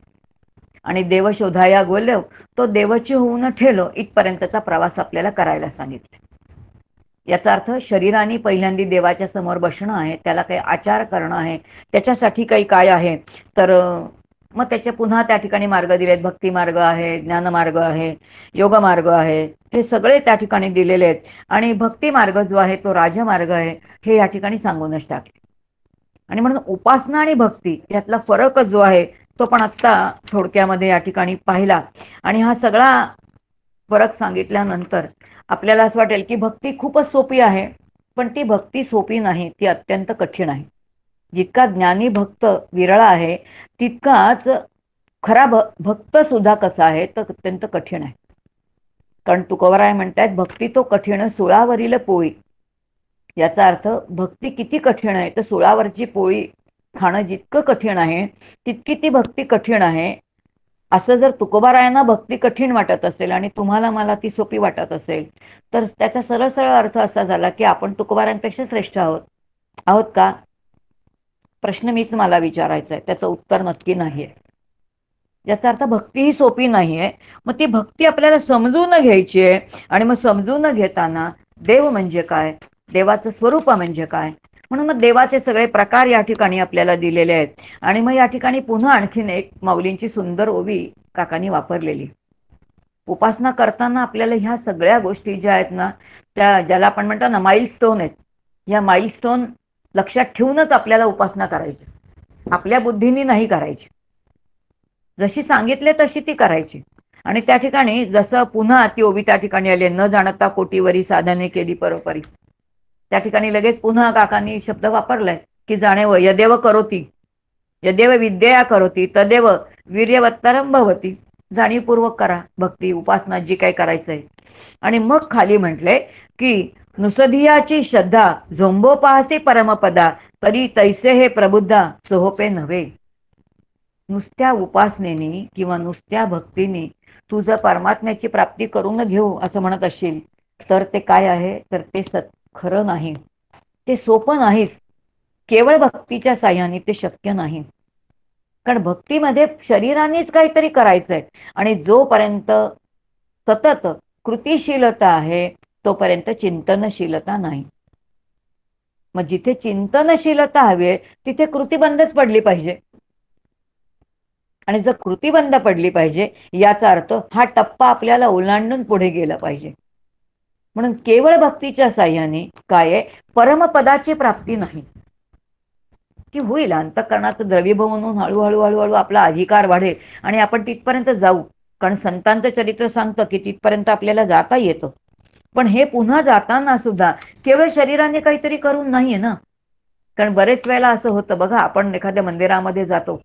आणि देव शोधाया गोल्यो तो देवची होऊन ठेलो इथपर्यंतचा प्रवास आपल्याला करायला सांगितले. याचा अर्थ शरीराने पहिल्यांदा देवाच्या समोर बसणं आहे, त्याला काही आचार करणं आहे, त्याच्यासाठी काही काय आहे. तर मग त्याचे पुन्हा त्या ठिकाणी मार्ग दिलेत. भक्ती मार्ग आहे, ज्ञान मार्ग आहे, योग मार्ग आहे, हे सगळे त्या ठिकाणी दिलेले आहेत. आणि भक्ती मार्ग जो आहे तो राजमार्ग आहे हे या ठिकाणी सांगूनच टाकले. आणि म्हणून उपासना आणि भक्ती यातला फरक जो आहे तो पण आत्ता थोडक्यामध्ये या ठिकाणी पाहिला. आणि हा सगळा फरक सांगितल्यानंतर आपल्याला असं वाटेल की भक्ती खूपच सोपी आहे, पण ती भक्ती सोपी नाही, ती अत्यंत कठीण आहे. जितका ज्ञानी भक्त विरळा आहे तितकाच खरा भक्त सुद्धा कसा आहे तर अत्यंत कठीण आहे. कारण तुकोबाराय म्हणतात भक्ती तो कठीण सुळावरील पोळी. याचा अर्थ भक्ती किती कठीण आहे तर सुळावरची पोळी खाणं जितकं कठीण आहे तितकी ती भक्ती कठीण आहे. असं जर तुकोबारायांना भक्ती कठीण वाटत असेल आणि तुम्हाला मला ती सोपी वाटत असेल तर त्याचा सरळ सरळ अर्थ असा झाला की आपण तुकोबारायांपेक्षा श्रेष्ठ आहोत का? प्रश्न मीच मला विचारायचा आहे, त्याचं उत्तर नक्की नाहीये. याचा अर्थ भक्ती ही सोपी नाहीये. मग ती भक्ती आपल्याला समजून घ्यायची आहे. आणि मग समजून घेताना देव म्हणजे काय, देवाचं स्वरूप म्हणजे काय, म्हणून मग देवाचे सगळे प्रकार या ठिकाणी आपल्याला दिलेले आहेत. आणि मग या ठिकाणी पुन्हा आणखीन एक माऊलींची सुंदर ओवी काकांनी वापरलेली. उपासना करताना आपल्याला ह्या सगळ्या गोष्टी ज्या आहेत ना त्या ज्याला आपण म्हणतो ना माइलस्टोन आहेत, या माइलस्टोन लक्षात ठेवूनच आपल्याला उपासना करायची. आपल्या बुद्धीने नाही करायची, जशी सांगितले तशी ती करायची. आणि त्या ठिकाणी जसं पुन्हा ती ओवी त्या ठिकाणी आली, न जाणता कोटीवरी साधने केली परोपरी, त्या ठिकाणी लगेच पुन्हा काकांनी शब्द वापरलाय की जाणेव यदेव करोती, यदेव विद्या करोती तदेव वीर्यवत्तरम भवती. जाणीवपूर्वक करा भक्ती उपासना जी काही करायचंय. आणि मग खाली म्हटले की नुसधियाची श्रद्धा झोंबो पाहसे परमपदा तरी तैसे हे प्रबुद्धा सोहोपे नव्हे. नुसत्या उपासनेने किंवा नुसत्या भक्तीने तू जर परमात्म्याची प्राप्ती करून घेऊ असं म्हणत असशील तर ते काय आहे तर ते खरं नाही, ते सोपं नाहीच. केवळ भक्तीच्या साह्याने ते शक्य नाही. कारण भक्तीमध्ये शरीरानेच काहीतरी करायचंय आणि जोपर्यंत सतत कृतिशीलता आहे तोपर्यंत चिंतनशीलता नाही. मग जिथे चिंतनशीलता हवी तिथे कृतिबंधच पडली पाहिजे. आणि जर कृतिबंध पडली पाहिजे याचा अर्थ हा टप्पा आपल्याला ओलांडून पुढे गेला पाहिजे. म्हणून केवळ भक्तीच्या साह्याने काय आहे परमपदाची प्राप्ती नाही. की होईल अंतःकरणाचं द्रवीभव म्हणून हळूहळू हळूहळू आपला अधिकार वाढेल आणि आपण तिथपर्यंत जाऊ. कारण संतांचं चरित्र सांगतं की तिथपर्यंत आपल्याला जाता येतं. पण हे पुन्हा जाताना सुद्धा केवळ शरीराने काहीतरी करून नाहीये ना. कारण बरेच वेळेला असं होतं बघा, आपण एखाद्या मंदिरामध्ये जातो,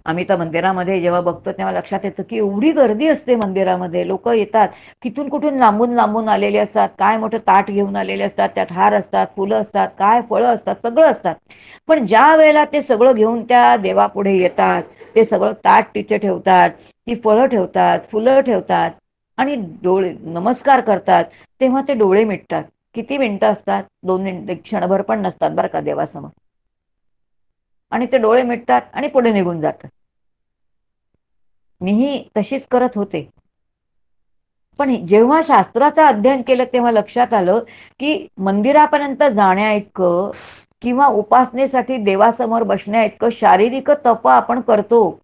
आम्ही तर मंदिरामध्ये जेव्हा बघतो तेव्हा लक्षात येतं की एवढी गर्दी असते मंदिरामध्ये. लोक येतात किथून कुठून लांबून लांबून आलेले असतात, काय मोठं ताट घेऊन आलेले असतात, त्यात हार असतात, फुलं असतात, काय फळं असतात, सगळं असतात. पण ज्या वेळेला ते सगळं घेऊन त्या देवापुढे येतात, ते सगळं ताट तिथे ठेवतात, ती फळं ठेवतात, फुलं ठेवतात आणि डोळे नमस्कार करतात, तेव्हा ते डोळे मिटतात. किती मिनिटं असतात? 2 मिनिटं, क्षणभर पण नसतात बरं का देवासमोर. आणि ते डोळे मिटतात आणि पुढे निघून जातात. मीही तशीच करत होते. पण जेव्हा शास्त्राचं अध्ययन केलं तेव्हा लक्षात आलं की मंदिरापर्यंत जाण्या इतकं किंवा उपासनेसाठी देवासमोर बसण्या इतकं शारीरिक तप आपण करतो.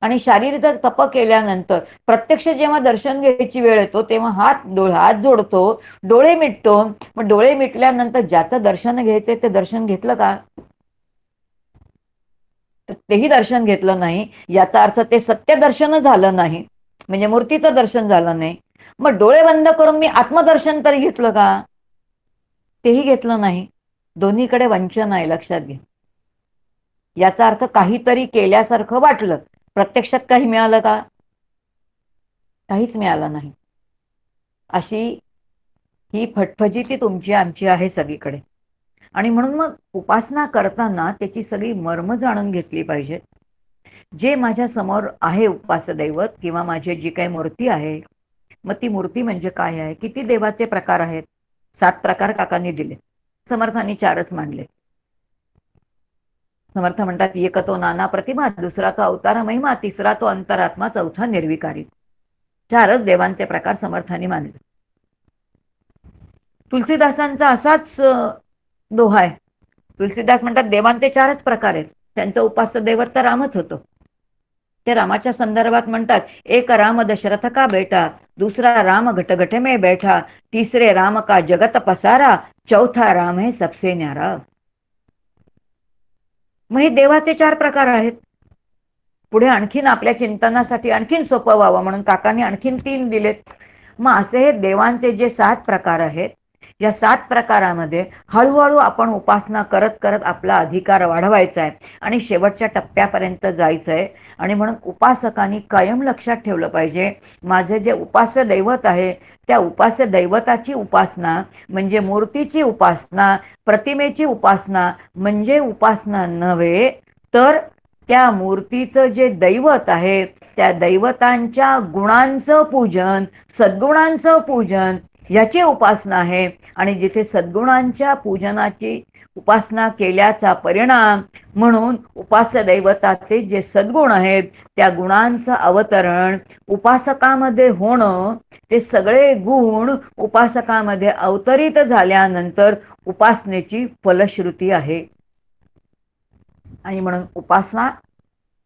आणि शारीरिक तप केल्यानंतर प्रत्यक्ष जेव्हा दर्शन घ्यायची वेळ येतो तेव्हा हात जोडतो, डोळे मिटतो. मग डोळे मिटल्यानंतर ज्याचं दर्शन घ्यायचंय ते दर्शन घेतलं का? तेही दर्शन घेतलं नाही, याचा अर्थ ते सत्य दर्शन झालं नाही, म्हणजे मूर्तीचं दर्शन झालं नाही. मग डोळे बंद करून मी आत्मदर्शन तरी घेतलं का? तेही घेतलं नाही. दोन्हीकडे वंचन आहे, लक्षात घ्या. याचा अर्थ काहीतरी केल्यासारखं वाटलं, प्रत्यक्षात काही मिळालं का? काहीच मिळालं नाही. अशी ही फटफटीती तुमची आमची आहे सगळीकडे. आणि म्हणून मग उपासना करताना त्याची सगळी मर्म जाणून घेतली पाहिजे. जे माझ्या समोर आहे उपास्य दैवत किंवा माझी जी काही मूर्ती आहे, मग ती मूर्ती म्हणजे काय आहे? किती देवाचे प्रकार आहेत? 7 प्रकार काकांनी दिले, समर्थांनी 4च मांडले. समर्थ म्हणतात एक तो नाना प्रतिमा, दुसरा तो अवतार महिमा, तिसरा तो अंतरात्मा, चौथा निर्विकारी. 4च देवांचे प्रकार समर्थांनी मानले. तुलसीदासांचा असाच दोहा आहे. तुलसीदास म्हणतात देवांचे 4च प्रकार आहेत, त्यांचं उपास्य दैवत तर रामच होतं. ते रामाच्या संदर्भात म्हणतात एक राम दशरथ का बेटा, दूसरा राम घट घट में बैठा, तीसरे राम का जगत पसारा, चौथा राम है सबसे न्यारा. मग हे देवाचे 4 प्रकार आहेत. पुढे आणखीन आपल्या चिंतनासाठी आणखीन सोपं व्हावं म्हणून काकांनी आणखीन 3 दिलेत. मग असे हे देवांचे जे 7 प्रकार आहेत, या 7 प्रकारामध्ये हळूहळू आपण उपासना करत करत आपला अधिकार वाढवायचा आहे आणि शेवटच्या टप्प्यापर्यंत जायचं आहे. आणि म्हणून उपासकांनी कायम लक्षात ठेवलं पाहिजे, माझे जे उपास्य दैवत आहे त्या उपास्य दैवताची उपासना म्हणजे मूर्तीची उपासना, प्रतिमेची उपासना म्हणजे उपासना नव्हे, तर त्या मूर्तीचं जे दैवत आहे त्या दैवतांच्या गुणांचं पूजन, सद्गुणांचं पूजन याची उपासना आहे. आणि जिथे सद्गुणांच्या पूजनाची उपासना केल्याचा परिणाम म्हणून उपास्य दैवताचे जे सद्गुण आहेत त्या गुणांचं अवतरण उपासकामध्ये होणं, ते सगळे गुण उपासकामध्ये अवतरित झाल्यानंतर उपासनेची फलश्रुती आहे. आणि म्हणून उपासना,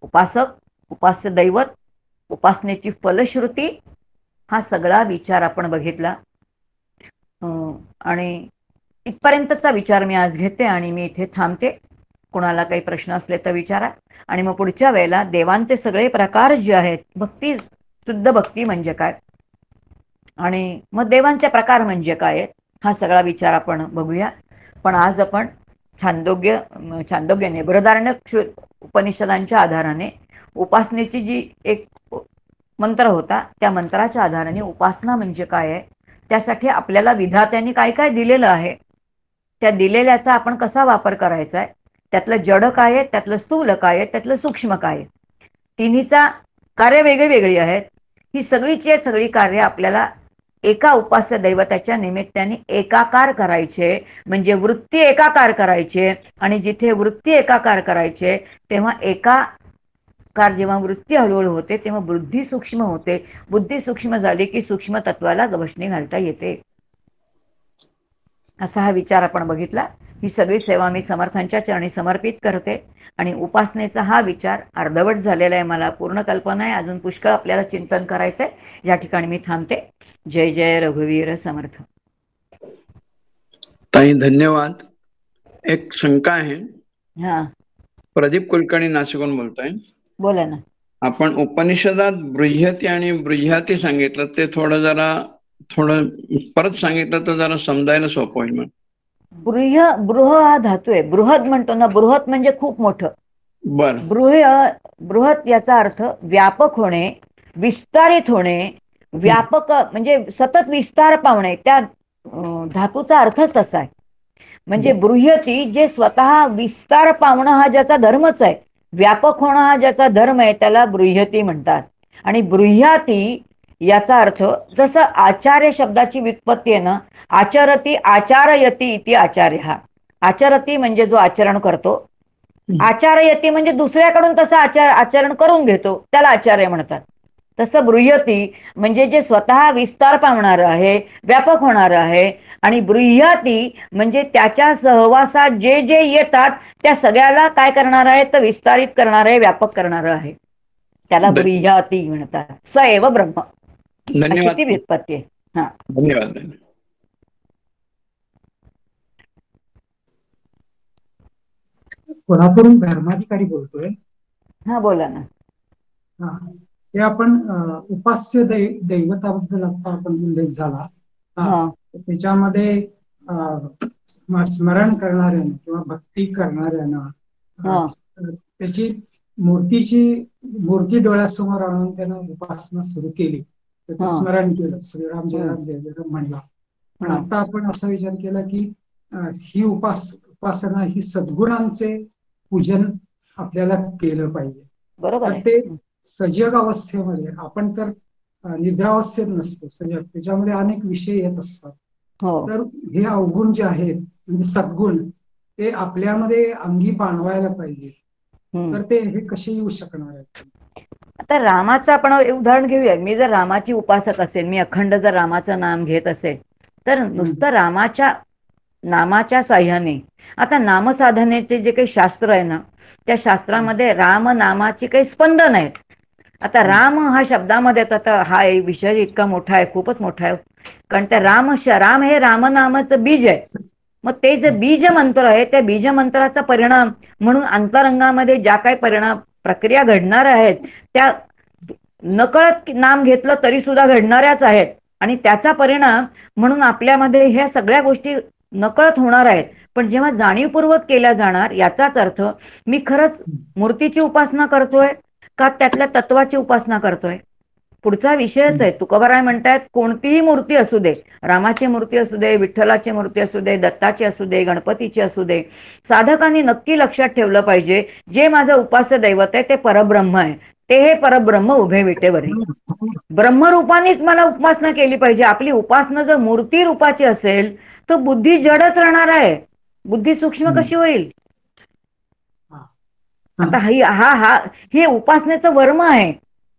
उपासक, उपास्य दैवत, उपासनेची फलश्रुती हा सगळा विचार आपण बघितला. आणि इथपर्यंतचा विचार मी आज घेते आणि मी इथे थांबते. कोणाला काही प्रश्न असले तर विचारा. आणि मग पुढच्या वेळेला देवांचे सगळे प्रकार जे आहेत, भक्ती, शुद्ध भक्ती म्हणजे काय आणि मग देवांचे प्रकार म्हणजे काय, हा सगळा विचार आपण बघूया. पण आज आपण छांदोग्याने बृहदारण्यक उपनिषदांच्या आधाराने उपासनेची जी एक मंत्र होता त्या मंत्राच्या आधाराने उपासना म्हणजे काय आहे, त्यासाठी आपल्याला विधात्यांनी काय काय दिलेलं आहे, त्या दिलेल्याचा आपण कसा वापर करायचा आहे, त्यातलं जड काय आहे, त्यातलं स्थूल काय आहे, त्यातलं सूक्ष्म काय आहे, तिन्हीचा कार्य वेगळी वेगळी आहेत. ही सगळी कार्य आपल्याला एका उपास्य दैवताच्या निमित्ताने एकाकार करायचे, म्हणजे वृत्ती एकाकार करायचे. आणि जिथे वृत्ती एकाकार करायचे तेव्हा एकाकार जेव्हा वृत्ती हळूहळू होते तेव्हा बुद्धी सूक्ष्म होते. बुद्धी सूक्ष्म झाली की सूक्ष्म तत्वाला गवसणी घालता येते. असा हा विचार आपण बघितला. ही सगळी सेवा मी समर्थांच्या चरणी समर्पित करते. आणि उपासनेचा हा विचार अर्धवट झालेला आहे, मला पूर्ण कल्पना आहे, अजून पुष्कळ आपल्याला चिंतन करायचंय. या ठिकाणी मी थांबते. जय जय रघुवीर समर्थ. ताई धन्यवाद. एक शंका आहे. हा प्रदीप कुलकर्णी नाशिकहून बोलतोय. बोला ना. आपण उपनिषदात बृहती आणि बृहती सांगितलं, ते थोडं परत सांगितलं तर जरा समजायला सोपं होईल. बृह हा धातू आहे. बृहद म्हणतो ना, बृहत म्हणजे खूप मोठं. बर. बृहत याचा अर्थ व्यापक होणे, विस्तारित होणे. व्यापक म्हणजे सतत विस्तार पावणे, त्या धातूचा अर्थच तसा आहे. म्हणजे बृहती जे स्वतः विस्तार पावणं हा ज्याचा धर्मच आहे, व्यापक होणं हा ज्याचा धर्म आहे, त्याला बृहती म्हणतात. आणि बृह्याती याचा अर्थ, जसं आचार्य शब्दाची व्युत्पत्ती आहे ना, आचरती आचारयती इति आचार्य. हा आचरती म्हणजे जो आचरण करतो, आचारयती म्हणजे दुसऱ्याकडून तसं आचरण करून घेतो, त्याला आचार्य म्हणतात. तसं बृहती म्हणजे जे स्वतः विस्तार पावणारं आहे, व्यापक होणारं आहे. आणि बृह्याती म्हणजे त्याच्या सहवासात जे जे येतात त्या सगळ्याला काय करणार आहे, तर विस्तारित करणार आहे, व्यापक करणार आहे. त्याला बृह्याती म्हणतात. स एव ब्रह्म, अशी धन्यवाद. ती व्युत्पत्ती आहे. हा, धन्यवाद. कोल्हापूरून धर्माधिकारी बोलतोय. हा बोला ना. हा, ते आपण उपास्य दैवताबद्दल आता आपण उल्लेख झाला. हा. त्याच्यामध्ये स्मरण करणाऱ्यांना किंवा भक्ती करणाऱ्यांना हा. त्याची मूर्ती डोळ्यासमोर आणून त्यानं उपासना सुरू केली, त्याचं हा. स्मरण केलं, श्रीराम जय राम जय जय राम म्हणला. पण हा. आता आपण असा विचार केला की ही उपासना ही सद्गुणांचे पूजन आपल्याला केलं पाहिजे. बरोबर तर आहे. ते सजग अवस्थेमध्ये, आपण तर निद्रावस्थेत नसतो सजग, त्याच्यामध्ये अनेक विषय येत असतात. हो. तर हे अवगुण जे आहेत म्हणजे सद्गुण, ते आपल्यामध्ये अंगी बाणवायला पाहिजे. तर ते हे कसे येऊ शकणार आहेत? आता रामाचं आपण उदाहरण घेऊया. मी जर रामाची उपासक असेल, मी अखंड जर रामाचं नाम घेत असेल, तर नुसतं रामाच्या नामाच्या साह्याने, आता नामसाधनेचे जे काही शास्त्र आहे ना, त्या शास्त्रामध्ये राम नामाची काही स्पंदन आहेत. आता राम हा शब्दामध्ये, आता हा विषय इतका मोठा आहे, खूपच मोठा आहे. कारण त्या राम हे रामनामाचं बीज आहे. मग ते जे बीज मंत्र आहे, त्या बीज मंत्राचा परिणाम म्हणून अंतरंगामध्ये ज्या काही परिणाम प्रक्रिया घडणार आहेत, त्या नकळत नाम घेतलं तरी सुद्धा घडणाऱ्याच आहेत. आणि त्याचा परिणाम म्हणून आपल्यामध्ये ह्या सगळ्या गोष्टी नकळत होणार आहेत. पण जेव्हा जाणीवपूर्वक केल्या जाणार, याचाच अर्थ मी खरंच मूर्तीची उपासना करतोय का त्यातल्या तत्वाची उपासना करतोय, पुढचा विषयच आहे. तुकोबाराय म्हणतात, कोणतीही मूर्ती असू दे, रामाची मूर्ती असू दे, विठ्ठलाची मूर्ती असू दे, दत्ताची असू दे, गणपतीची असू दे, साधकांनी नक्की लक्षात ठेवलं पाहिजे, जे माझं उपास्य दैवत आहे ते परब्रह्म आहे. ते हे परब्रह्म उभे विटेवरी ब्रह्मरूपानेच मला उपासना केली पाहिजे. आपली उपासना जर मूर्ती रूपाची असेल तर बुद्धी जडच राहणार आहे. बुद्धी सूक्ष्म कशी होईल? आता हे उपासनेचं वर्म आहे.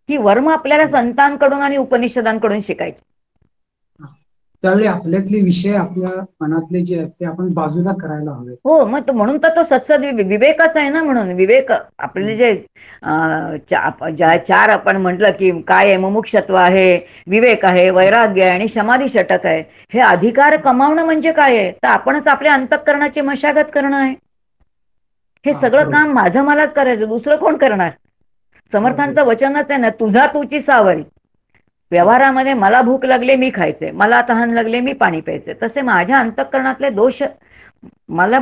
ही वर्म आपल्याला संतांकडून आणि उपनिषदांकडून शिकायची. त्यावेळी आपल्यातले विषय, आपल्या मनातले जे आहेत ते आपण बाजूला करायला हवे. हो, मग म्हणून तर तो सत्सद विवेकच आहे ना. म्हणून विवेक आपले जे चार आपण म्हटलं की काय आहे, मुमुक्षत्व आहे, विवेक आहे, वैराग्य आहे आणि समाधी षटक आहे. हे अधिकार कमावणं म्हणजे काय आहे, तर आपणच आपल्या अंतःकरणाची मशागत करणं आहे. हे सगळं काम माझं मलाच करायचं, दुसरं कोण करणार? समर्थांचं वचनच आहे ना, तुझा तुची सावरी. व्यवहारामध्ये मला भूक लागले मी खायचे, मला तहान लागले मी पाणी प्यायचे, तसे माझ्या अंतःकरणातले दोष मला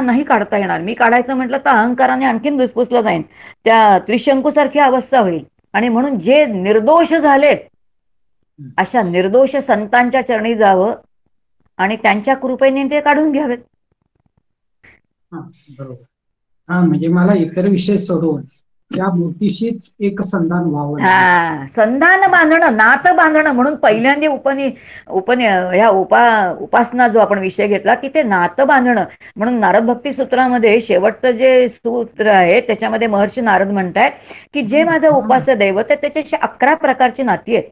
नाही काढता येणार. मी काढायचं म्हटलं तर अहंकाराने आणखीन धुसफुसलं जाईल, त्या त्रिशंकूसारखी अवस्था होईल. आणि म्हणून जे निर्दोष झालेत, अशा निर्दोष संतांच्या चरणी जावं आणि त्यांच्या कृपेने ते काढून घ्यावेत. बरोबर. म्हणजे मला इतर विषय सोडून त्या मूर्तीशीच एक संधान व्हावं. संधान बांधणं, नात बांधणं. म्हणून पहिल्यांदा उपासना जो आपण विषय घेतला, तिथे नातं बांधणं. म्हणून नारद भक्ती सूत्रामध्ये शेवटचं जे सूत्र आहे त्याच्यामध्ये महर्षी नारद म्हणतायत की जे माझं उपास्य दैवत आहे त्याच्याशी 11 प्रकारची नाती आहेत.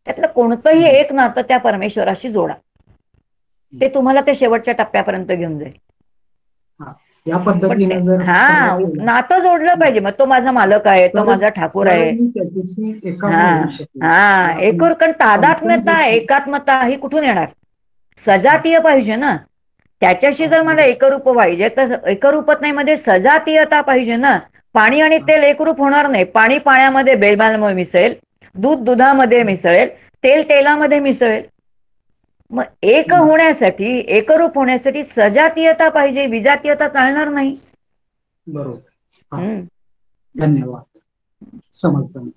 त्यातलं कोणतंही एक नातं त्या परमेश्वराशी जोडा, ते तुम्हाला ते शेवटच्या टप्प्यापर्यंत घेऊन जाईल. या पद्धतीने जर नातं जोडलं पाहिजे. मग तो माझा मालक आहे, तो माझा ठाकूर आहे. एकूण तादात्म्यता, एकात्मता ही कुठून येणार? सजातीय पाहिजे ना. त्याच्याशी जर मला एकरूप पाहिजे तर एकरूपतेमध्ये सजातीयता पाहिजे ना. पाणी आणि तेल एकरूप होणार नाही. पाणी पाण्यामध्ये बेलबालमध्ये मिसळेल, दूध दुधामध्ये मिसळेल, तेल तेलामध्ये मिसळेल. मग एक होण्यासाठी, एकरूप होण्यासाठी सजातीयता पाहिजे, विजातीयता चालणार नाही. बरोबर. धन्यवाद. समर्थन.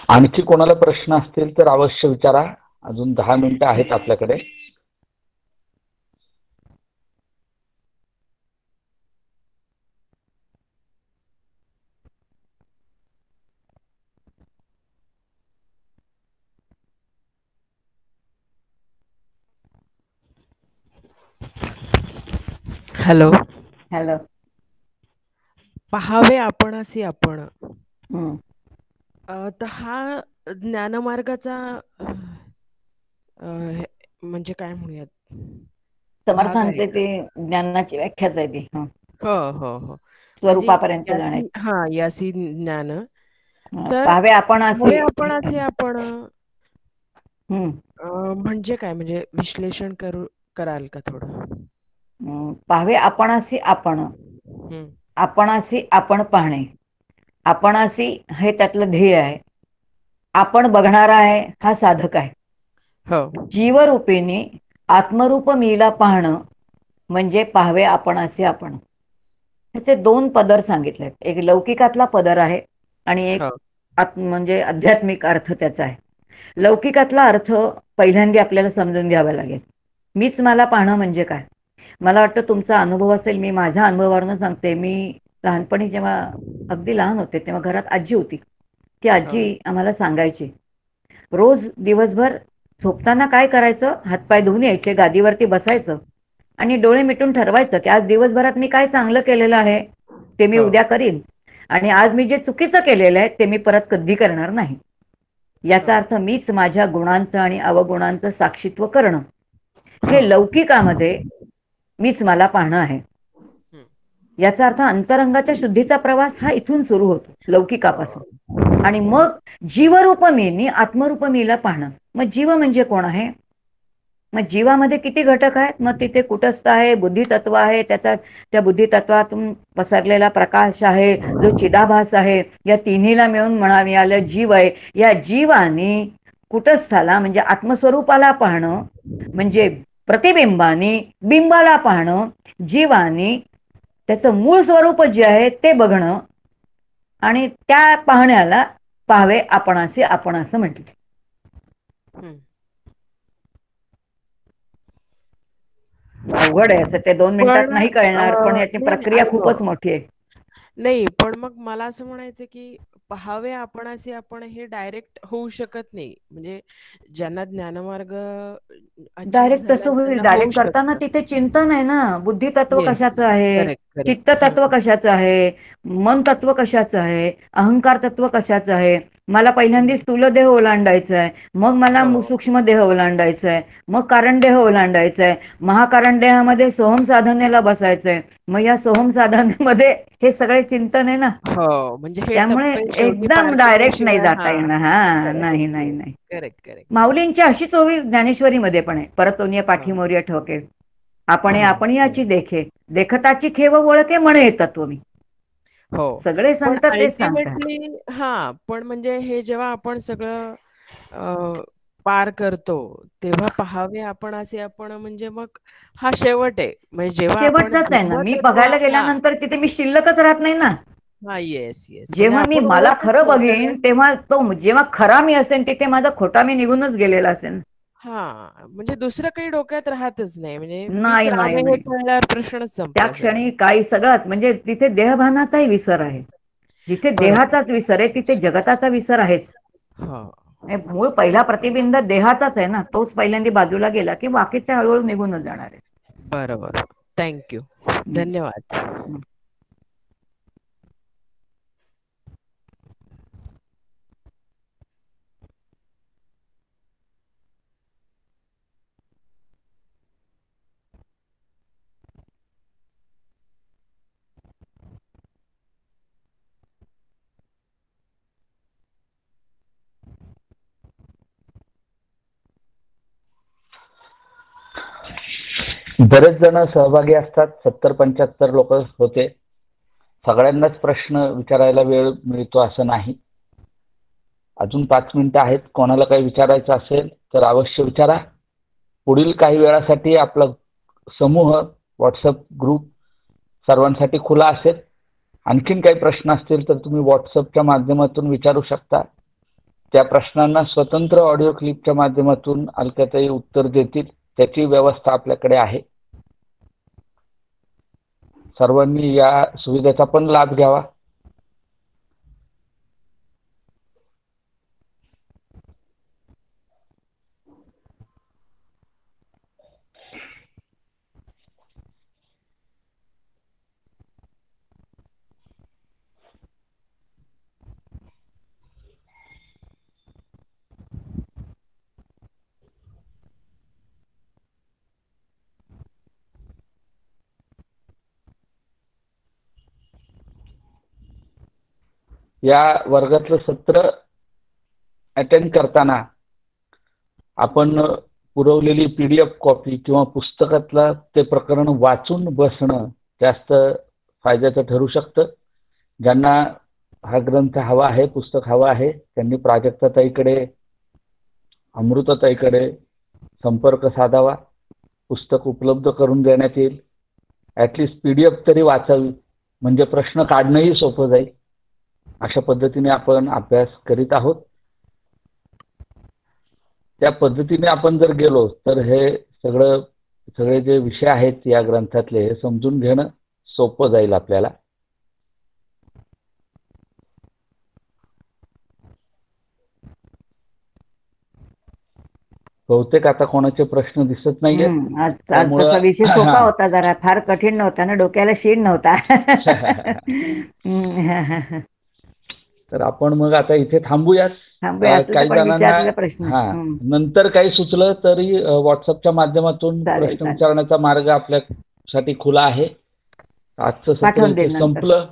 आणखी कोणाला प्रश्न असतील तर अवश्य विचारा. अजून 10 मिनिटं आहेत आपल्याकडे. हॅलो. हॅलो. पहावे आपणासी आपण. हम्म. तर हा ज्ञानमार्गाचा म्हणजे काय म्हणूयात, भाग आहे समर्थांचे का? ते ज्ञानाची व्याख्याच आहे ती. हो हो हो. म्हणजे स्वरूपापर्यंत यासी, जाण्याची. हा यासी ज्ञान. तर पाहावे आपण पहावे असे. आपणाचे आपण हम्म. म्हणजे काय, म्हणजे विश्लेषण कराल का थोडं? पाहावे आपणासी आपण. हम्म. आपणासी आपण पाहणे. आपणासी हे त्यातलं ध्येय आहे. आपण बघणारा आहे हा साधक आहे. हो. जीवरूपेने आत्मरूप मीला पाहणं म्हणजे पाहावे आपणासी आपण. त्याचे 2 पदर सांगितले. एक लौकिकातला पदर आहे आणि एक हो. म्हणजे आध्यात्मिक अर्थ त्याचा आहे. लौकिकातला अर्थ पहिल्यांदा आपल्याला समजून घ्यावा लागेल. मीच मला पाहणं म्हणजे काय. मला वाटतं तुमचा अनुभव असेल, मी माझ्या अनुभवावरून सांगते. मी लहानपणी जेव्हा अगदी लहान होते तेव्हा घरात आजी होती. ती हो. आजी आम्हाला सांगायची, रोज दिवसभर झोपताना काय करायचं, हातपाय धुवून यायचे, गादीवरती बसायचं आणि डोळे मिटून ठरवायचं की आज दिवसभरात मी काय चांगलं केलेलं आहे ते मी हो. उद्या करीन आणि आज मी जे चुकीचं केलेलं आहे ते मी परत कधी करणार नाही. याचा हो. अर्थ मीच माझ्या गुणांचं आणि अवगुणांचं साक्षीत्व करणं. हो. हे लौकिकामध्ये मीच मला पाहणं आहे. हम्म. याचा अर्थ अंतरंगाच्या शुद्धीचा प्रवास हा इथून सुरू होतो, लौकिकापासून. आणि मग जीवरूप मीनी आत्मरूप मीला पाहणं. मग जीव म्हणजे कोण आहे. मग जीवामध्ये किती घटक आहेत. मग तिथे कुटस्थ आहे, बुद्धितत्व आहे, त्या बुद्धितत्वातून पसरलेला प्रकाश आहे, जो चिदाभास आहे. या तिन्हीला मिळून मिळालं जीव आहे. या जीवाने कुटस्थाला म्हणजे आत्मस्वरूपाला पाहणं, म्हणजे प्रतिबिंबाने बिंबाला पाहणं, जीवाने त्याचं मूळ स्वरूप जे आहे ते बघणं आणि त्या पाहण्याला पाहावे आपणासी आपण असं म्हटलं. अवघड आहे असं, ते 2 मिनिटात पण नाही कळणार, पण याची नाही नाही, प्रक्रिया ऐका. खूपच मोठी आहे. नाही, पण मग मला असं म्हणायचं की पहावे आपणासी आपण हे डायरेक्ट होऊ शकत नाही. म्हणजे ज्यांना ज्ञानमार्ग अचीव डायरेक्ट झालाय तसं होईल. त्यांना होऊ डायरेक्ट करताना शकतं. तिथे चिंतन आहे ना. बुद्धितत्व येस, कशाचं आहे, करेक्ट करेक्ट. चित्त तत्व कशाचं आहे, मन तत्व कशाचं आहे, अहंकार तत्व कशाचं आहे. मला पहिल्यांदा स्थूल देह ओलांडायचा आहे, मग मला हो. सूक्ष्म देह ओलांडायचा आहे, मग कारण देह ओलांडायचा आहे, महाकारण देहामध्ये सोहम साधनेला बसायचं आहे. मग या सोहम साधनेमध्ये हे सगळे चिंतन आहे ना. हो, म्हणजे हे त्यामुळे टप्पे शेवटी एकदम पार डायरेक्ट नाही केल्याशिवाय. जाता हा. येणार. हा, करेक्ट नाही नाही नाही. Correct correct. माऊलींची अशीच ओवी ज्ञानेश्वरीमध्ये पण आहे. परतोनिया पाठीमोर्य ठोके, आपण याची देखे, देखताची खेव ओळखे म्हणे तत्व मी. हो. सगळे पण संत तेच सांगतात. अल्टिमेटली पण म्हणजे हे जेव्हा आपण सगळं पार करतो तेव्हा पहावे आपण असे आपण, म्हणजे मग हा शेवट आहे. म्हणजे जेव्हा आपण शेवटचाच आहे ना. मी ब्रह्मतत्व. बघायला हा. गेल्यानंतर तिथे मी शिल्लकच राहत नाही ना. हा. Yes yes. म्हणजे जेव्हा मी आपण मला ओळखच खरं नाही तर. बघेन तेव्हा तो जेव्हा खरा मी असेल तिथे माझा खोटा मी निघूनच गेलेला असेल. हा, म्हणजे दुसरं काही डोक्यात राहतच नाही. म्हणजे मीच नाही नाही आहे हे नाही. कळल्यावर प्रश्नच त्या संपला सगळा. क्षणी काही सगळंच म्हणजे तिथे देहभानाचाही विसर आहे. जिथे बरोबर. देहाचाच विसर आहे तिथे जगताचा विसर आहेच. हो. मूळ पहिला प्रतिबिंब देहाचाच आहे ना. तोच पहिल्यांदा बाजूला गेला की बाकीचे हळूहळू निघूनच जाणार आहे. बरोबर. थँक्यू. धन्यवाद. बरेच जण सहभागी असतात. 70-75 लोक होते. सगळ्यांनाच प्रश्न विचारायला वेळ मिळतो असं नाही. अजून 5 मिनिटं आहेत. कोणाला काही विचारायचं असेल तर अवश्य विचारा. पुढील काही वेळासाठी आपला समूह व्हॉट्सअप ग्रुप सर्वांसाठी खुला असेल. आणखीन काही प्रश्न असतील तर तुम्ही व्हॉट्सअपच्या माध्यमातून विचारू शकता. त्या प्रश्नांना स्वतंत्र ऑडिओ क्लिपच्या माध्यमातून अलकाताई उत्तर देतील, त्याची व्यवस्था आपल्याकडे आहे. सर्वांनी या सुविधेचा पण लाभ घ्यावा. या वर्गातलं सत्र अटेंड करताना आपण पुरवलेली PDF कॉपी किंवा पुस्तकातलं ते प्रकरण वाचून बसणं जास्त फायद्याचं ठरू शकतं. ज्यांना हा ग्रंथ हवा आहे, पुस्तक हवा आहे, त्यांनी प्राजक्ताताईकडे, अमृताताईकडे संपर्क साधावा. पुस्तक उपलब्ध करून देण्यात येईल. ॲटलिस्ट PDF तरी वाचावी, म्हणजे प्रश्न काढणंही सोपं जाईल. अशा पद्धतीने आपण अभ्यास करीत आहोत. त्या पद्धतीने आपण जर गेलो तर हे सगळे जे विषय आहेत या ग्रंथातले हे समजून घेणं सोपं जाईल आपल्याला. बहुतेक आता कोणाचे प्रश्न दिसत नाहीये. आजचा विषय सोपा होता, जरा फार कठीण नव्हता ना, डोक्याला शीण नव्हता. तर आपण मग आता इथे थांबूयात. काही जणांना नंतर काही सुचलं तरी व्हॉट्सअपच्या माध्यमातून प्रश्न विचारण्याचा मार्ग आपल्यासाठी खुला आहे. आजचं सत्र संपलं.